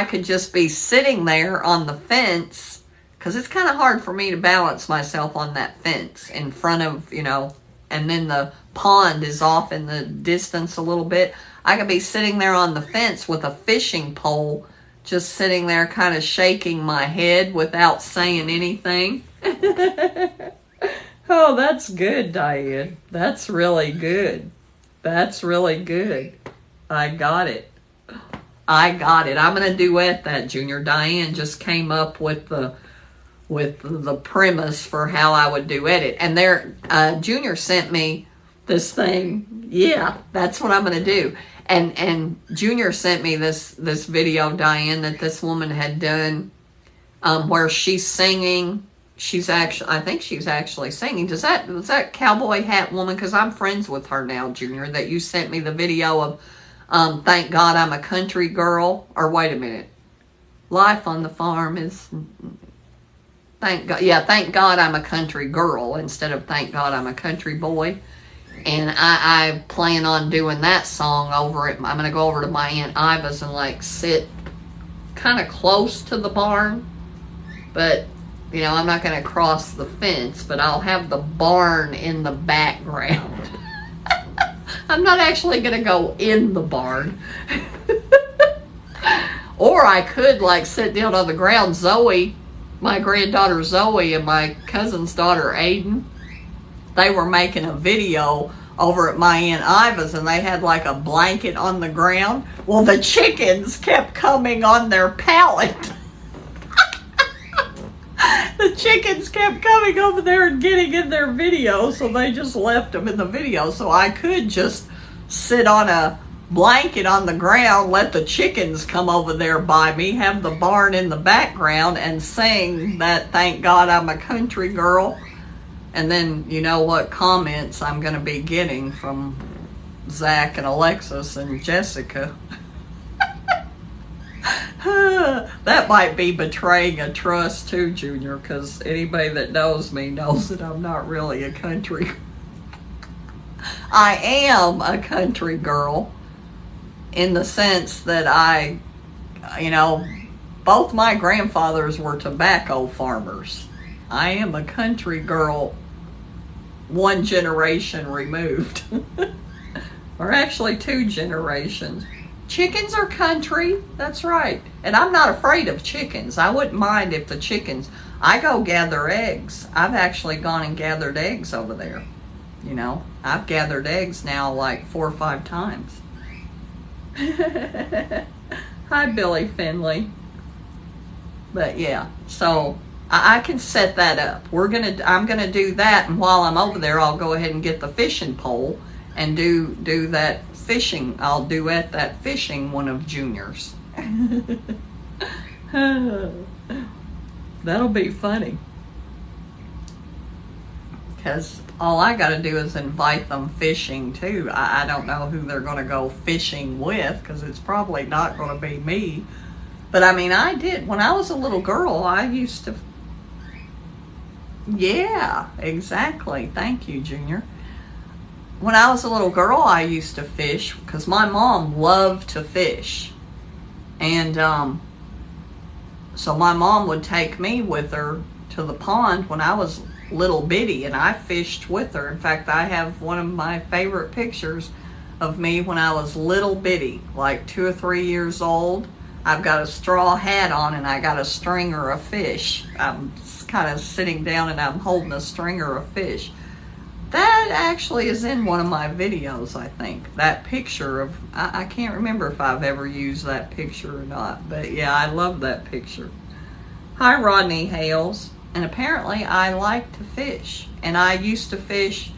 could just be sitting there on the fence, because it's kind of hard for me to balance myself on that fence in front of, you know, and then the pond is off in the distance a little bit. I could be sitting there on the fence with a fishing pole, just sitting there kind of shaking my head without saying anything. Oh, that's good, Diane. That's really good. That's really good. I got it. I'm going to duet that, Junior. Diane just came up with the premise for how I would duet it. And there, Junior sent me this thing. Yeah, that's what I'm going to do. And Junior sent me this video, Diane, that this woman had done, where she's singing. I think she's actually singing. Was that cowboy hat woman? Because I'm friends with her now, Junior, that you sent me the video of, Thank God I'm a Country Girl. Or wait a minute. Life on the Farm is, Thank God I'm a Country Girl instead of Thank God I'm a Country Boy. And I plan on doing that song over it. I'm going to go over to my Aunt Iva's and like sit kind of close to the barn. But, you know, I'm not going to cross the fence, but I'll have the barn in the background. I'm not actually going to go in the barn. Or I could like sit down on the ground. Zoe, my granddaughter Zoe, and my cousin's daughter Aiden, they were making a video over at my Aunt Iva's, and they had like a blanket on the ground. Well, the chickens kept coming on their pallet. The chickens kept coming over there and getting in their video, so they just left them in the video. So I could just sit on a blanket on the ground, let the chickens come over there by me, have the barn in the background, and sing that Thank God I'm a Country Girl. And then, you know what comments I'm going to be getting from Zach and Alexis and Jessica. That might be betraying a trust too, Junior, because anybody that knows me knows that I'm not really a country. I am a country girl in the sense that I, you know, both my grandfathers were tobacco farmers. I am a country girl one generation removed. Or actually 2 generations. Chickens are country, that's right. And I'm not afraid of chickens. I wouldn't mind if the chickens, I go gather eggs. I've actually gone and gathered eggs over there. You know, I've gathered eggs now like 4 or 5 times. Hi, Billy Finley. But yeah, so I can set that up. I'm gonna do that, and while I'm over there, I'll go ahead and get the fishing pole and do that fishing. I'll duet that fishing one of Junior's. That'll be funny. because all I got to do is invite them fishing too. I don't know who they're going to go fishing with, because it's probably not going to be me. But I mean, I did. When I was a little girl, I used to... Yeah, exactly. Thank you, Junior. When I was a little girl, I used to fish because my mom loved to fish. And so my mom would take me with her to the pond when I was little bitty, and I fished with her. In fact, I have one of my favorite pictures of me when I was little bitty, like 2 or 3 years old. I've got a straw hat on and I got a stringer of fish. I'm kind of sitting down and I'm holding a stringer of fish. That actually is in one of my videos, I think. That picture of, I can't remember if I've ever used that picture or not, but yeah, I love that picture. Hi, Rodney Hales. And apparently I like to fish. And I used to fish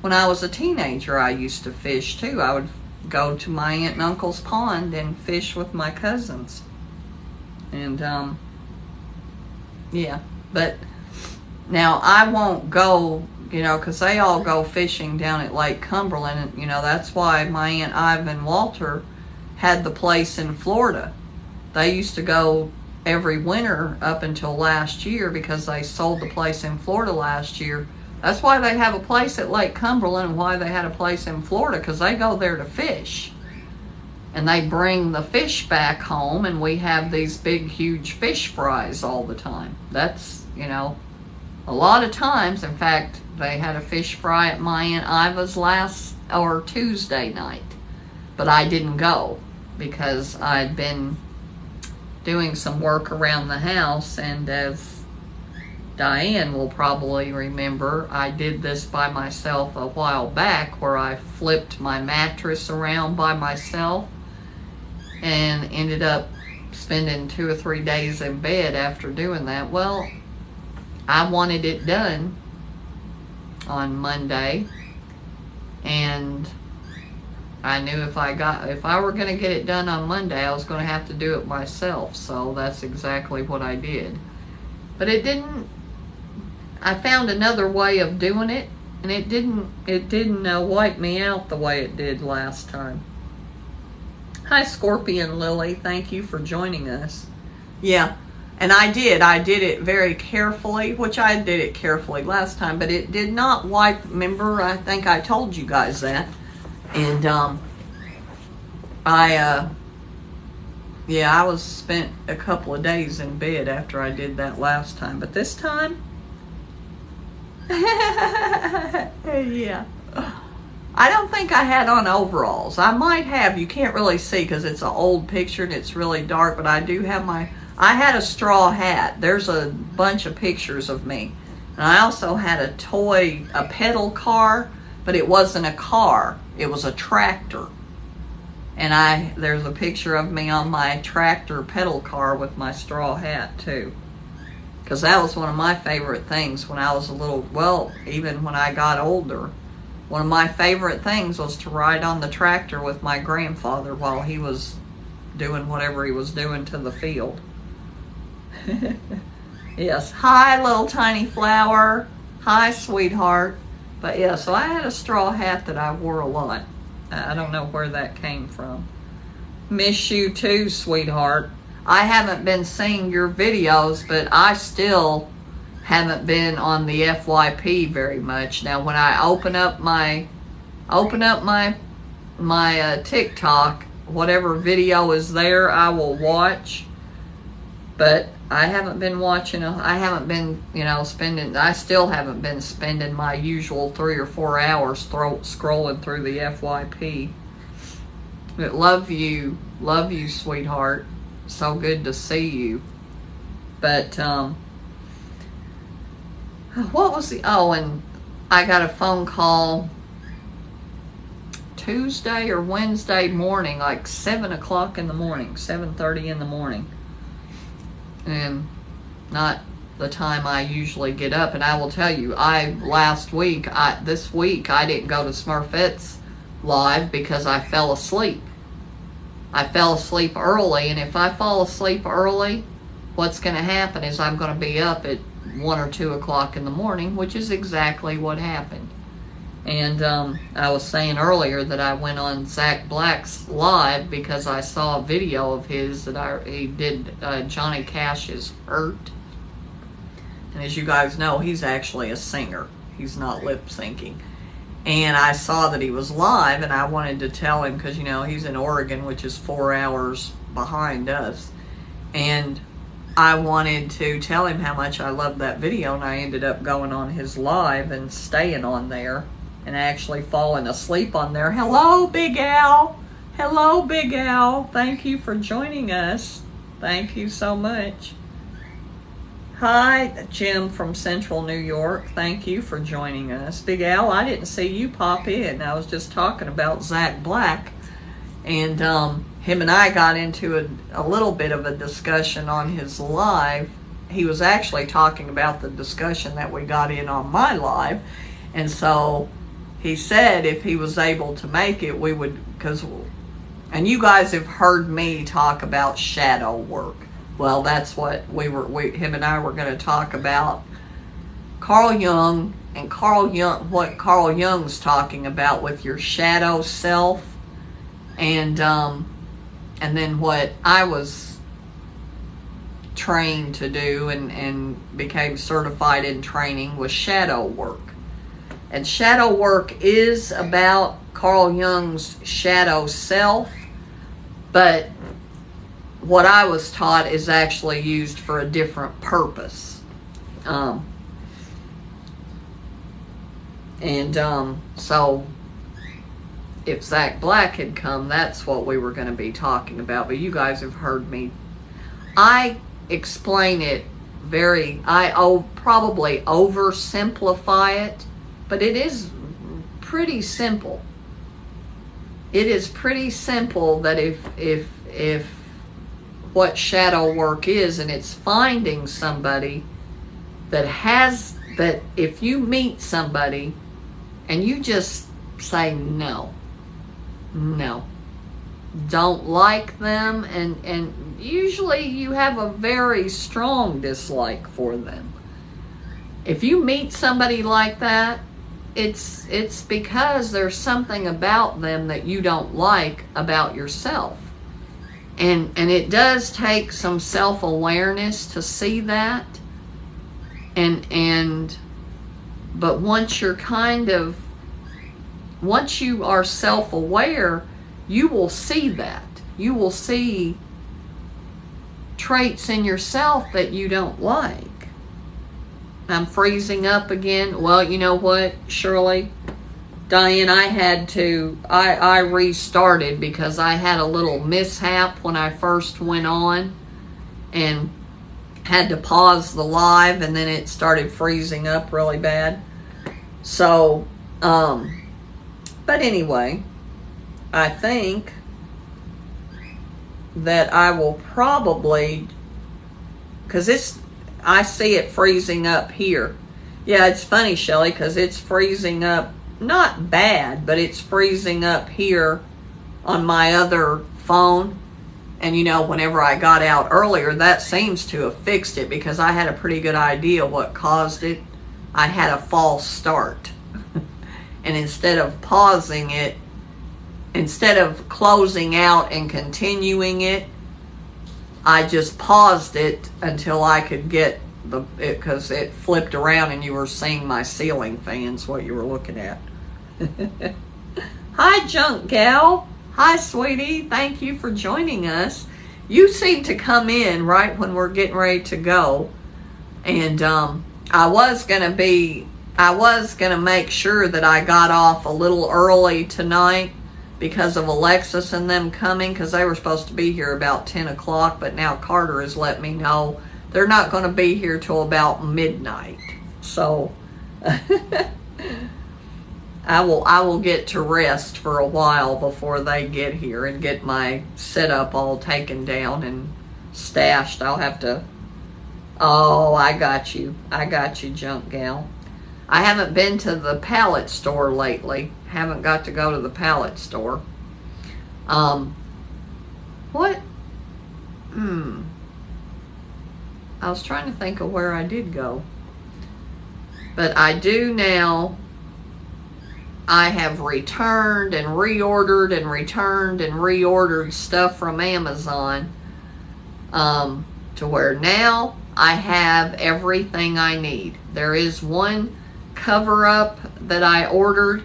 when I was a teenager. I used to fish too. I would go to my aunt and uncle's pond and fish with my cousins. And yeah, but now I won't go, you know, because they all go fishing down at Lake Cumberland. And, you know, that's why my Aunt Iva and Walter had the place in Florida. They used to go every winter up until last year because they sold the place in Florida last year. That's why they have a place at Lake Cumberland and why they had a place in Florida, because they go there to fish. And they bring the fish back home, and we have these big, huge fish fries all the time. That's, you know, a lot of times. In fact, they had a fish fry at my Aunt Iva's Tuesday night. But I didn't go because I'd been doing some work around the house, and as Diane will probably remember, I did this by myself a while back, where I flipped my mattress around by myself and ended up spending 2 or 3 days in bed after doing that. Well, I wanted it done on Monday, and I knew if I were going to get it done on Monday, I was going to have to do it myself. So that's exactly what I did. But it didn't, I found another way of doing it, and it didn't wipe me out the way it did last time. Hi, Scorpion Lily. Thank you for joining us. Yeah, and I did it very carefully, which I did it carefully last time, but it did not wipe. Remember, I think I told you guys that. And I was spent a couple of days in bed after I did that last time, but this time, yeah, I don't think I had on overalls. I might have. You can't really see because it's an old picture and it's really dark, but I do have I had a straw hat. There's a bunch of pictures of me. And I also had a pedal car, but it wasn't a car. It was a tractor. And there's a picture of me on my tractor pedal car with my straw hat too. Because that was one of my favorite things when I was a little, well, even when I got older. One of my favorite things was to ride on the tractor with my grandfather while he was doing whatever he was doing to the field. Yes. Hi, little tiny flower. Hi, sweetheart. But yeah, so I had a straw hat that I wore a lot. I don't know where that came from. Miss you too, sweetheart. I haven't been seeing your videos, but I still haven't been on the FYP very much. Now, when I open up my TikTok, whatever video is there, I will watch. But I haven't been watching. I haven't been, I still haven't been spending my usual 3 or 4 hours scrolling through the FYP. But love you, sweetheart. So good to see you. But what was and I got a phone call Tuesday or Wednesday morning, like 7 o'clock in the morning, 7:30 in the morning. And not the time I usually get up. And I will tell you, this week I didn't go to Smurfette's live because I fell asleep. I fell asleep early, and if I fall asleep early, what's going to happen is I'm going to be up at 1 or 2 o'clock in the morning, which is exactly what happened. And I was saying earlier that I went on Zach Black's live because I saw a video of his that he did, Johnny Cash's Hurt. And as you guys know, he's actually a singer. He's not lip syncing. And I saw that he was live, and I wanted to tell him, because, you know, he's in Oregon, which is 4 hours behind us. And I wanted to tell him how much I loved that video, and I ended up going on his live and staying on there and actually falling asleep on there. Hello, Big Al. Hello, Big Al. Thank you for joining us. Thank you so much. Hi, Jim from Central New York. Thank you for joining us. Big Al, I didn't see you pop in. I was just talking about Zach Black. And him and I got into a little bit of a discussion on his live. He was actually talking about the discussion that we got in on my live. And so he said if he was able to make it, we would, and you guys have heard me talk about shadow work. Well, that's what him and I were going to talk about. Carl Jung, and what Carl Jung's talking about with your shadow self, and then what I was trained to do and became certified in training was shadow work. And shadow work is about Carl Jung's shadow self, but what I was taught is actually used for a different purpose. So if Zach Black had come, that's what we were going to be talking about. But you guys have heard me. I explain it I probably oversimplify it, but it is pretty simple. It is pretty simple that if what shadow work is, and it's finding somebody that if you meet somebody and you just say no, don't like them, and usually you have a very strong dislike for them. If you meet somebody like that, it's because there's something about them that you don't like about yourself. And it does take some self-awareness to see that. But once you are self-aware, you will see that. You will see traits in yourself that you don't like. I'm freezing up again. Well, you know what, Shirley? Diane, I restarted because I had a little mishap when I first went on and had to pause the live, and then it started freezing up really bad. So, but anyway, I think that I will probably, because I see it freezing up here. Yeah, it's funny, Shelley, because it's freezing up, not bad, but it's freezing up here on my other phone. And you know, whenever I got out earlier, that seems to have fixed it, because I had a pretty good idea what caused it. I had a false start. And instead of pausing it, instead of closing out and continuing it, I just paused it until I could get because it flipped around and you were seeing my ceiling fans, what you were looking at. Hi, Junk Gal. Hi, sweetie. Thank you for joining us. You seem to come in right when we're getting ready to go. And I was going to make sure that I got off a little early tonight because of Alexis and them coming, because they were supposed to be here about 10 o'clock, but now Carter has let me know they're not going to be here till about midnight. So I will get to rest for a while before they get here and get my setup all taken down and stashed. I'll have to... Oh, I got you, Junk Gal. I haven't been to the pallet store lately. Haven't got to go to the pallet store. What? I was trying to think of where I did go. But I do now. I have returned and reordered and returned and reordered stuff from Amazon to where now I have everything I need. There is one cover up that I ordered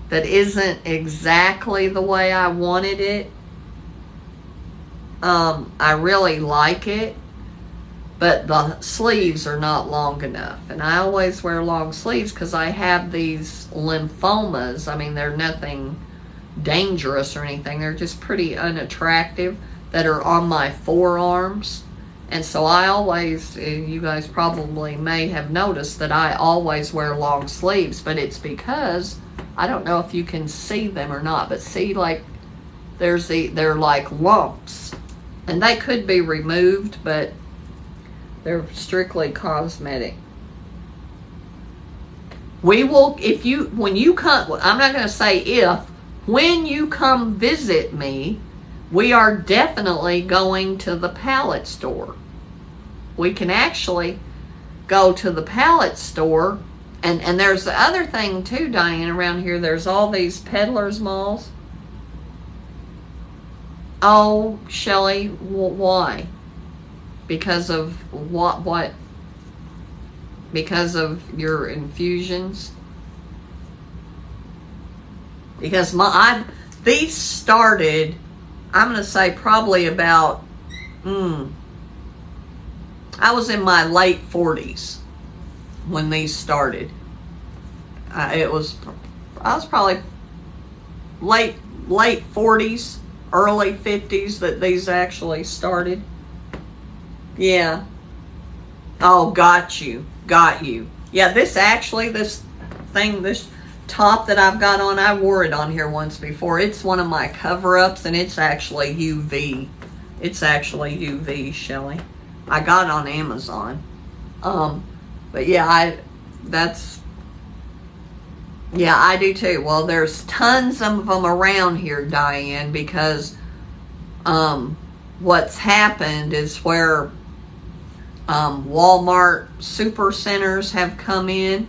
that isn't exactly the way I wanted it. I really like it, but the sleeves are not long enough. And I always wear long sleeves because I have these lymphomas. I mean, they're nothing dangerous or anything. They're just pretty unattractive that are on my forearms. And so I always, you guys probably may have noticed that I always wear long sleeves, but it's because, I don't know if you can see them or not, but see, like, they're like lumps. And they could be removed, but they're strictly cosmetic. We will, when you come, I'm not going to say if, when you come visit me, we are definitely going to the pallet store. We can actually go to the pallet store. And there's the other thing too, Diane, around here. There's all these peddlers malls. Oh, Shelley, why? Because of what? Because of your infusions? Because these started, I'm going to say probably about, I was in my late 40s when these started. I was probably late 40s, early 50s that these actually started. Yeah. Oh, got you. Yeah, this top that I've got on, I wore it on here once before. It's one of my cover-ups, and it's actually UV. It's actually UV, Shelley. I got it on Amazon. But yeah, I do too. Well, there's tons of them around here, Diane, because what's happened is where Walmart super centers have come in.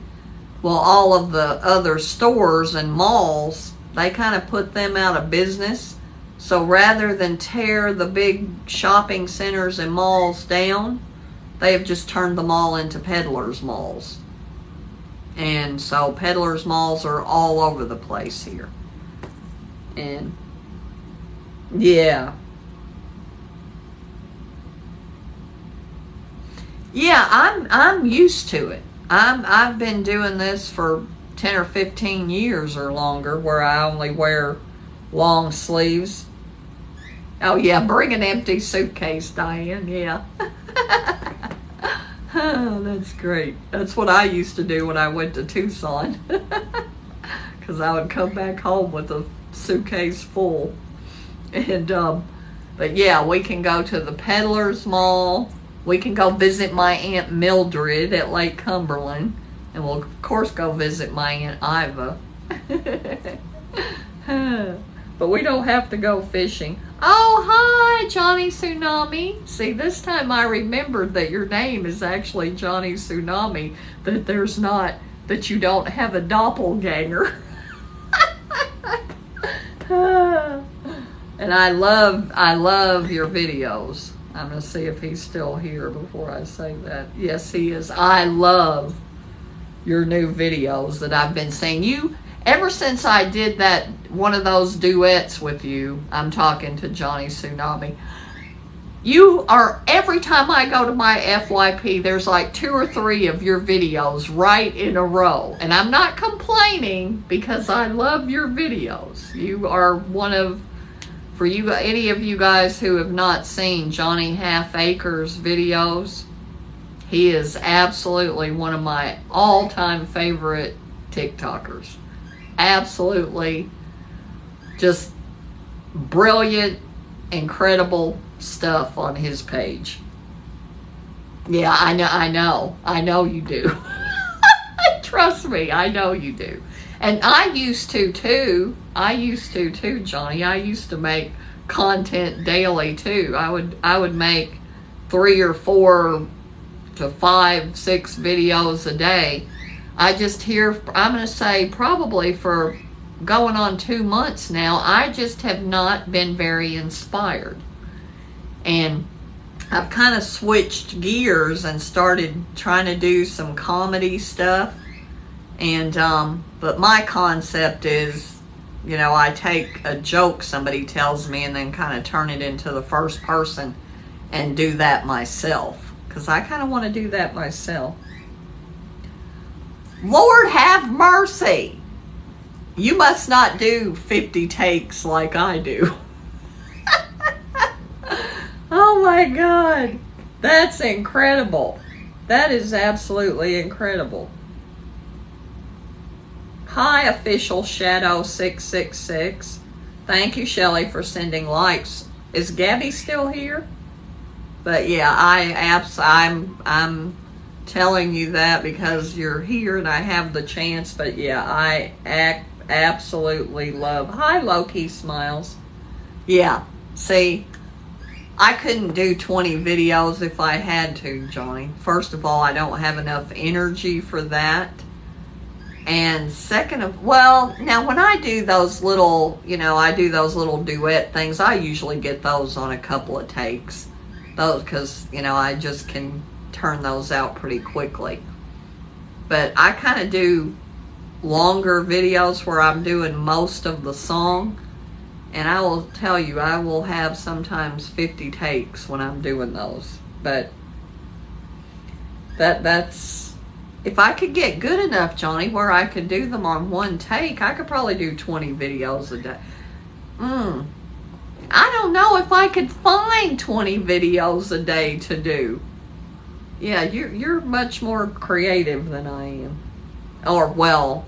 Well, all of the other stores and malls, they kind of put them out of business. So rather than tear the big shopping centers and malls down, they have just turned them all into peddlers malls. And so peddlers malls are all over the place here. And yeah. Yeah, I'm used to it. I've been doing this for 10 or 15 years or longer, where I only wear long sleeves. Oh yeah, bring an empty suitcase, Diane. Yeah. Oh, that's great. That's what I used to do when I went to Tucson. Because I would come back home with a suitcase full. And but yeah, we can go to the Peddlers Mall. We can go visit my Aunt Mildred at Lake Cumberland. And we'll, of course, go visit my Aunt Iva. But we don't have to go fishing. Oh, hi, Johnny Tsunami. See, this time I remembered that your name is actually Johnny Tsunami. That you don't have a doppelganger. And I love your videos. I'm going to see if he's still here before I say that. Yes, he is. I love your new videos that I've been seeing. You, ever since I did that, one of those duets with you, I'm talking to Johnny Tsunami, you are, every time I go to my FYP, there's like 2 or 3 of your videos right in a row. And I'm not complaining because I love your videos. You are one of, for you, any of you guys who have not seen Johnny Half Acres videos, he is absolutely one of my all-time favorite TikTokers. Absolutely just brilliant, incredible stuff on his page. Yeah, I know you do. Trust me, I know you do. And I used to too, Johnny. I used to make content daily too. I would make 3 or 4 to 5, 6 videos a day. I just hear, I'm going to say probably for going on 2 months now, I just have not been very inspired. And I've kind of switched gears and started trying to do some comedy stuff. And, but my concept is, you know, I take a joke somebody tells me and then kind of turn it into the first person and do that myself. Because I kind of want to do that myself. Lord have mercy. You must not do 50 takes like I do. Oh my God. That's incredible. That is absolutely incredible. Hi, Official Shadow 666. Thank you, Shelly, for sending likes. Is Gabby still here? But yeah, I'm telling you that because you're here and I have the chance. But yeah, I absolutely love. Hi, Loki Smiles. Yeah, see, I couldn't do 20 videos if I had to, Johnny. First of all, I don't have enough energy for that. And second of, well, now when I do those little, you know, I do those little duet things, I usually get those on a couple of takes. Those, because, you know, I just can turn those out pretty quickly. But I kind of do longer videos where I'm doing most of the song. And I will tell you, I will have sometimes 50 takes when I'm doing those. But that's... If I could get good enough, Johnny, where I could do them on one take, I could probably do 20 videos a day. I don't know if I could find 20 videos a day to do. Yeah, you're much more creative than I am. Or, well,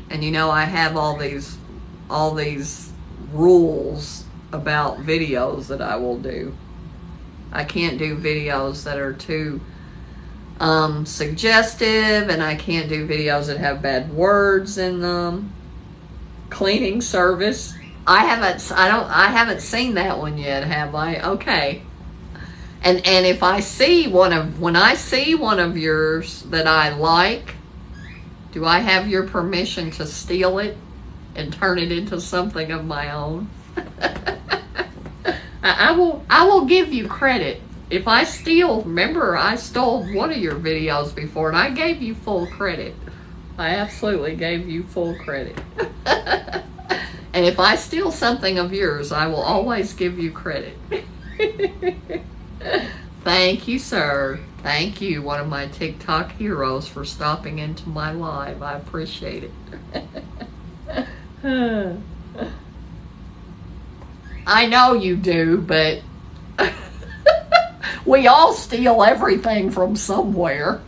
and you know, I have all these rules about videos that I will do. I can't do videos that are too suggestive, and I can't do videos that have bad words in them. Cleaning service. I haven't seen that one yet, have I? Okay. And if I see when I see one of yours that I like, do I have your permission to steal it and turn it into something of my own? I will give you credit. If I steal, remember I stole one of your videos before and I gave you full credit. I absolutely gave you full credit. And if I steal something of yours, I will always give you credit. Thank you, sir. Thank you, one of my TikTok heroes, for stopping into my live. I appreciate it. I know you do, but we all steal everything from somewhere.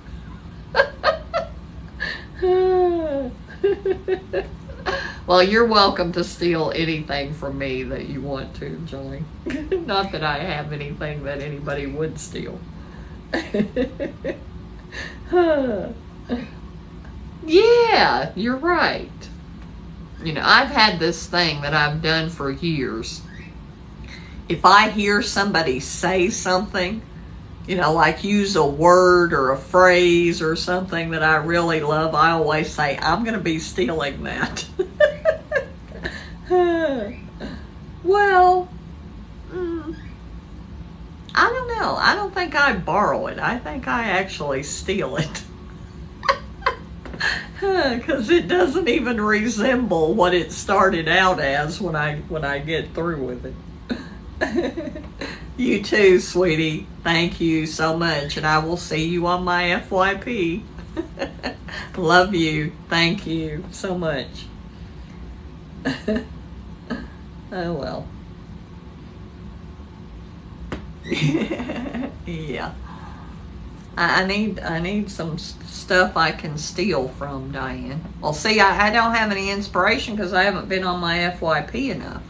Well, you're welcome to steal anything from me that you want to, Johnny. Not that I have anything that anybody would steal. Yeah, you're right. You know, I've had this thing that I've done for years. If I hear somebody say something, you know, like use a word or a phrase or something that I really love, I always say, I'm going to be stealing that. Well, I don't know. I don't think I borrow it. I think I actually steal it. Because it doesn't even resemble what it started out as when I get through with it. You too, sweetie. Thank you so much, and I will see you on my FYP. Love you. Thank you so much. Oh well. Yeah. I need some stuff I can steal from, Diane. Well, see, I don't have any inspiration because I haven't been on my FYP enough.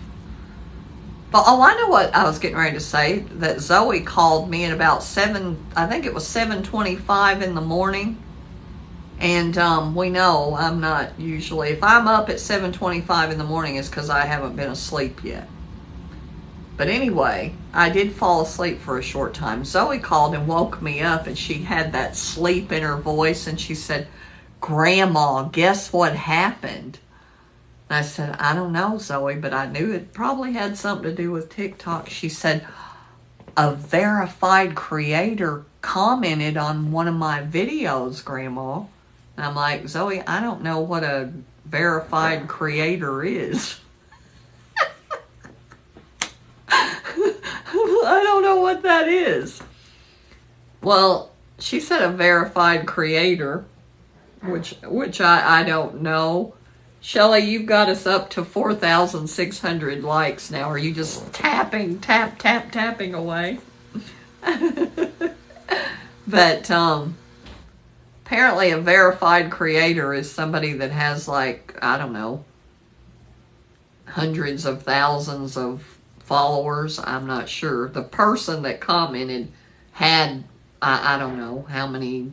But, oh, I know what I was getting ready to say. That Zoe called me at about 7:25 in the morning. And we know I'm not usually, if I'm up at 7:25 in the morning, it's because I haven't been asleep yet. But anyway, I did fall asleep for a short time. Zoe called and woke me up, and she had that sleep in her voice, and she said, "Grandma, guess what happened?" And I said, "I don't know, Zoe, but I knew it probably had something to do with TikTok." She said, "A verified creator commented on one of my videos, Grandma." And I'm like, "Zoe, I don't know what a verified creator is." I don't know what that is. Well, she said a verified creator, which I don't know. Shelly, you've got us up to 4,600 likes now. Are you just tapping away? But apparently a verified creator is somebody that has, like, I don't know, hundreds of thousands of followers. I'm not sure. The person that commented had, I don't know how many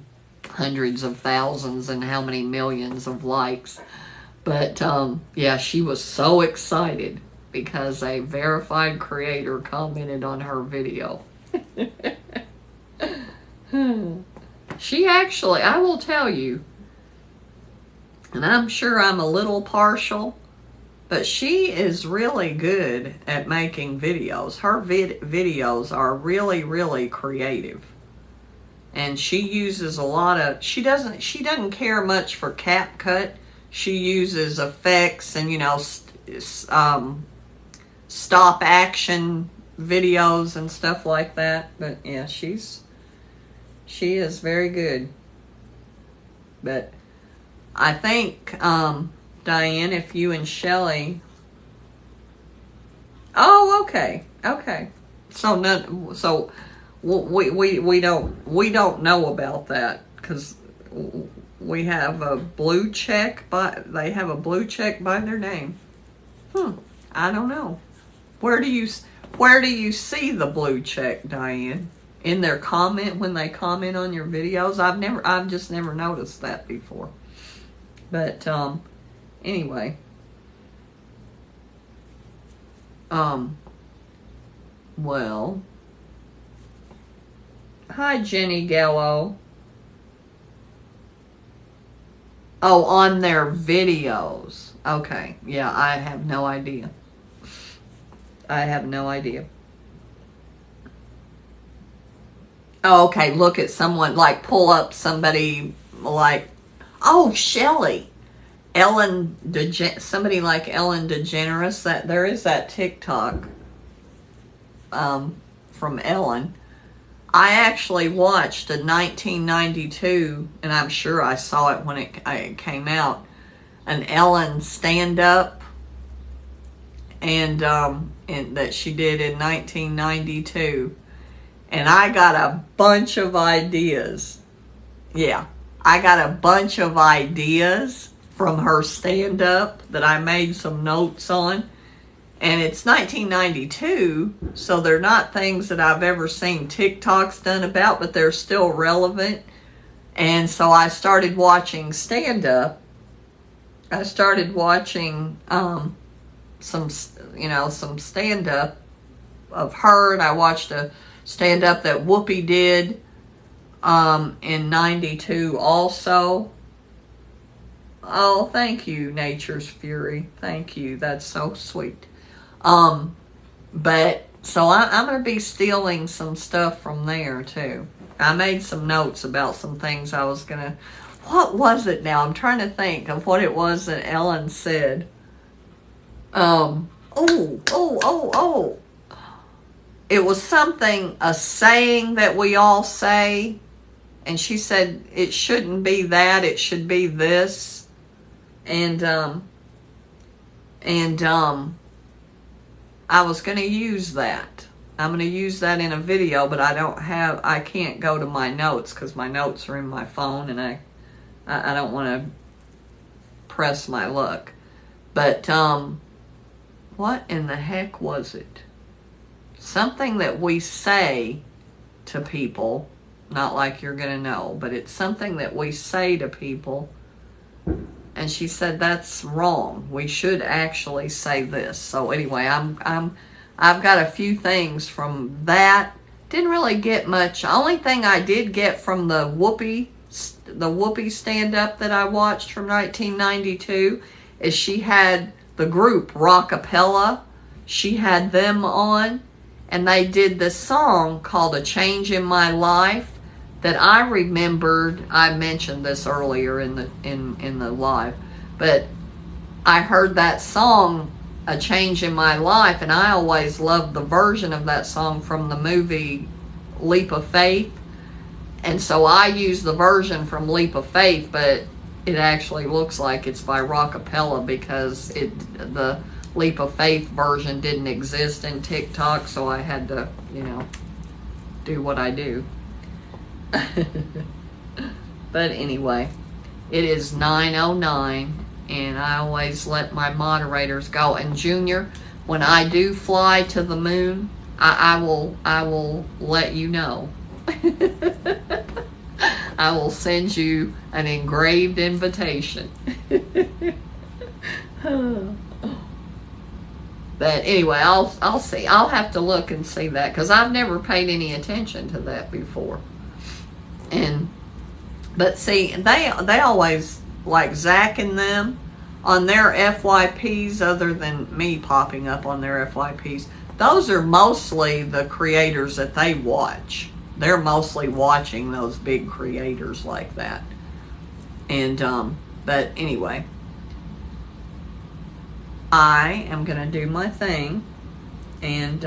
hundreds of thousands and how many millions of likes. But yeah, she was so excited because a verified creator commented on her video. She actually, I will tell you, and I'm sure I'm a little partial, but she is really good at making videos. Her videos are really, really creative. And she uses a lot of, she doesn't care much for CapCut. She uses effects and, you know, stop action videos and stuff like that. But yeah, she is very good. But I think, Diane, if you and Shelly, oh, okay. So we don't know about that because we have a blue check, but they have a blue check by their name. I don't know. Where do you see the blue check, Diane? In their comment when they comment on your videos? I've just never noticed that before. But anyway. Well. Hi, Jenny Gallo. Oh, on their videos. Okay. Yeah, I have no idea. Oh, okay. Look at someone, like, pull up somebody like, oh, Shelly. Somebody like Ellen DeGeneres. That there is that TikTok from Ellen. I actually watched a 1992, and I'm sure I saw it when it came out, an Ellen stand-up, and that she did in 1992, and I got a bunch of ideas. Yeah, I got a bunch of ideas from her stand-up that I made some notes on. And it's 1992, so they're not things that I've ever seen TikToks done about, but they're still relevant. And so I started watching stand-up. I started watching some stand-up of her, and I watched a stand-up that Whoopi did in 92 also. Oh, thank you, Nature's Fury. Thank you. That's so sweet. But so I'm going to be stealing some stuff from there too. I made some notes about some things I was going to, what was it now? I'm trying to think of what it was that Ellen said. It was something, a saying that we all say. And she said, it shouldn't be that, it should be this. And I was going to use that. I'm going to use that in a video, but I can't go to my notes because my notes are in my phone, and I don't want to press my luck. But, what in the heck was it? Something that we say to people, not like you're going to know, but it's something that we say to people. And she said that's wrong. We should actually say this. So anyway, I'm I've got a few things from that. Didn't really get much. The only thing I did get from the Whoopi stand-up that I watched from 1992 is she had the group Rockapella. She had them on, and they did this song called A Change in My Life that I remembered. I mentioned this earlier in the live, but I heard that song, A Change in My Life, and I always loved the version of that song from the movie Leap of Faith. And so I used the version from Leap of Faith, but it actually looks like it's by Rockapella because the Leap of Faith version didn't exist in TikTok, so I had to, do what I do. But anyway, it is 9:09, and I always let my moderators go. And Junior, when I do fly to the moon, I will let you know. I will send you an engraved invitation. But anyway, I'll see. I'll have to look and see that because I've never paid any attention to that before. But see, they always, like Zach and them, on their FYPs, other than me popping up on their FYPs, those are mostly the creators that they watch. They're mostly watching those big creators like that. And, but anyway, I am going to do my thing and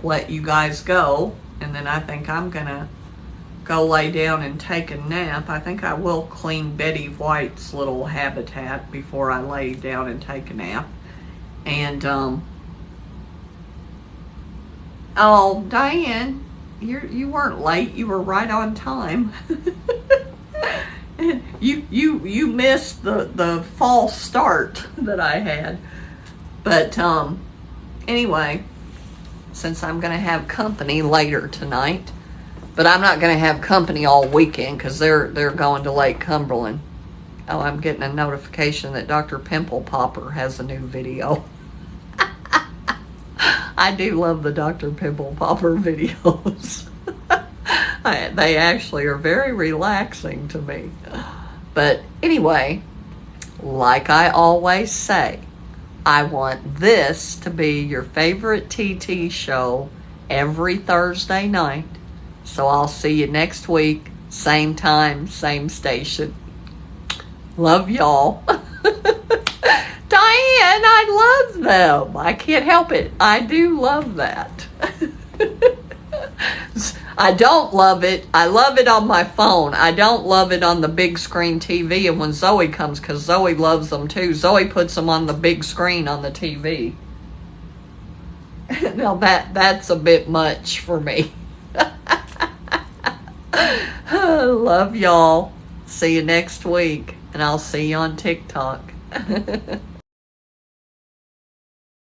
let you guys go. And then I think I'm going to go lay down and take a nap. I think I will clean Betty White's little habitat before I lay down and take a nap. And, oh, Diane, you weren't late. You were right on time. you missed the false start that I had. But anyway, since I'm going to have company later tonight, but I'm not going to have company all weekend because they're going to Lake Cumberland. Oh, I'm getting a notification that Dr. Pimple Popper has a new video. I do love the Dr. Pimple Popper videos. They actually are very relaxing to me. But anyway, like I always say, I want this to be your favorite TT show every Thursday night. So I'll see you next week, same time, same station. Love y'all. Diane, I love them. I can't help it. I do love that. I don't love it. I love it on my phone. I don't love it on the big screen TV. And when Zoe comes, because Zoe loves them too, Zoe puts them on the big screen on the TV. Now that's a bit much for me. Love y'all. See you next week. And I'll see you on TikTok.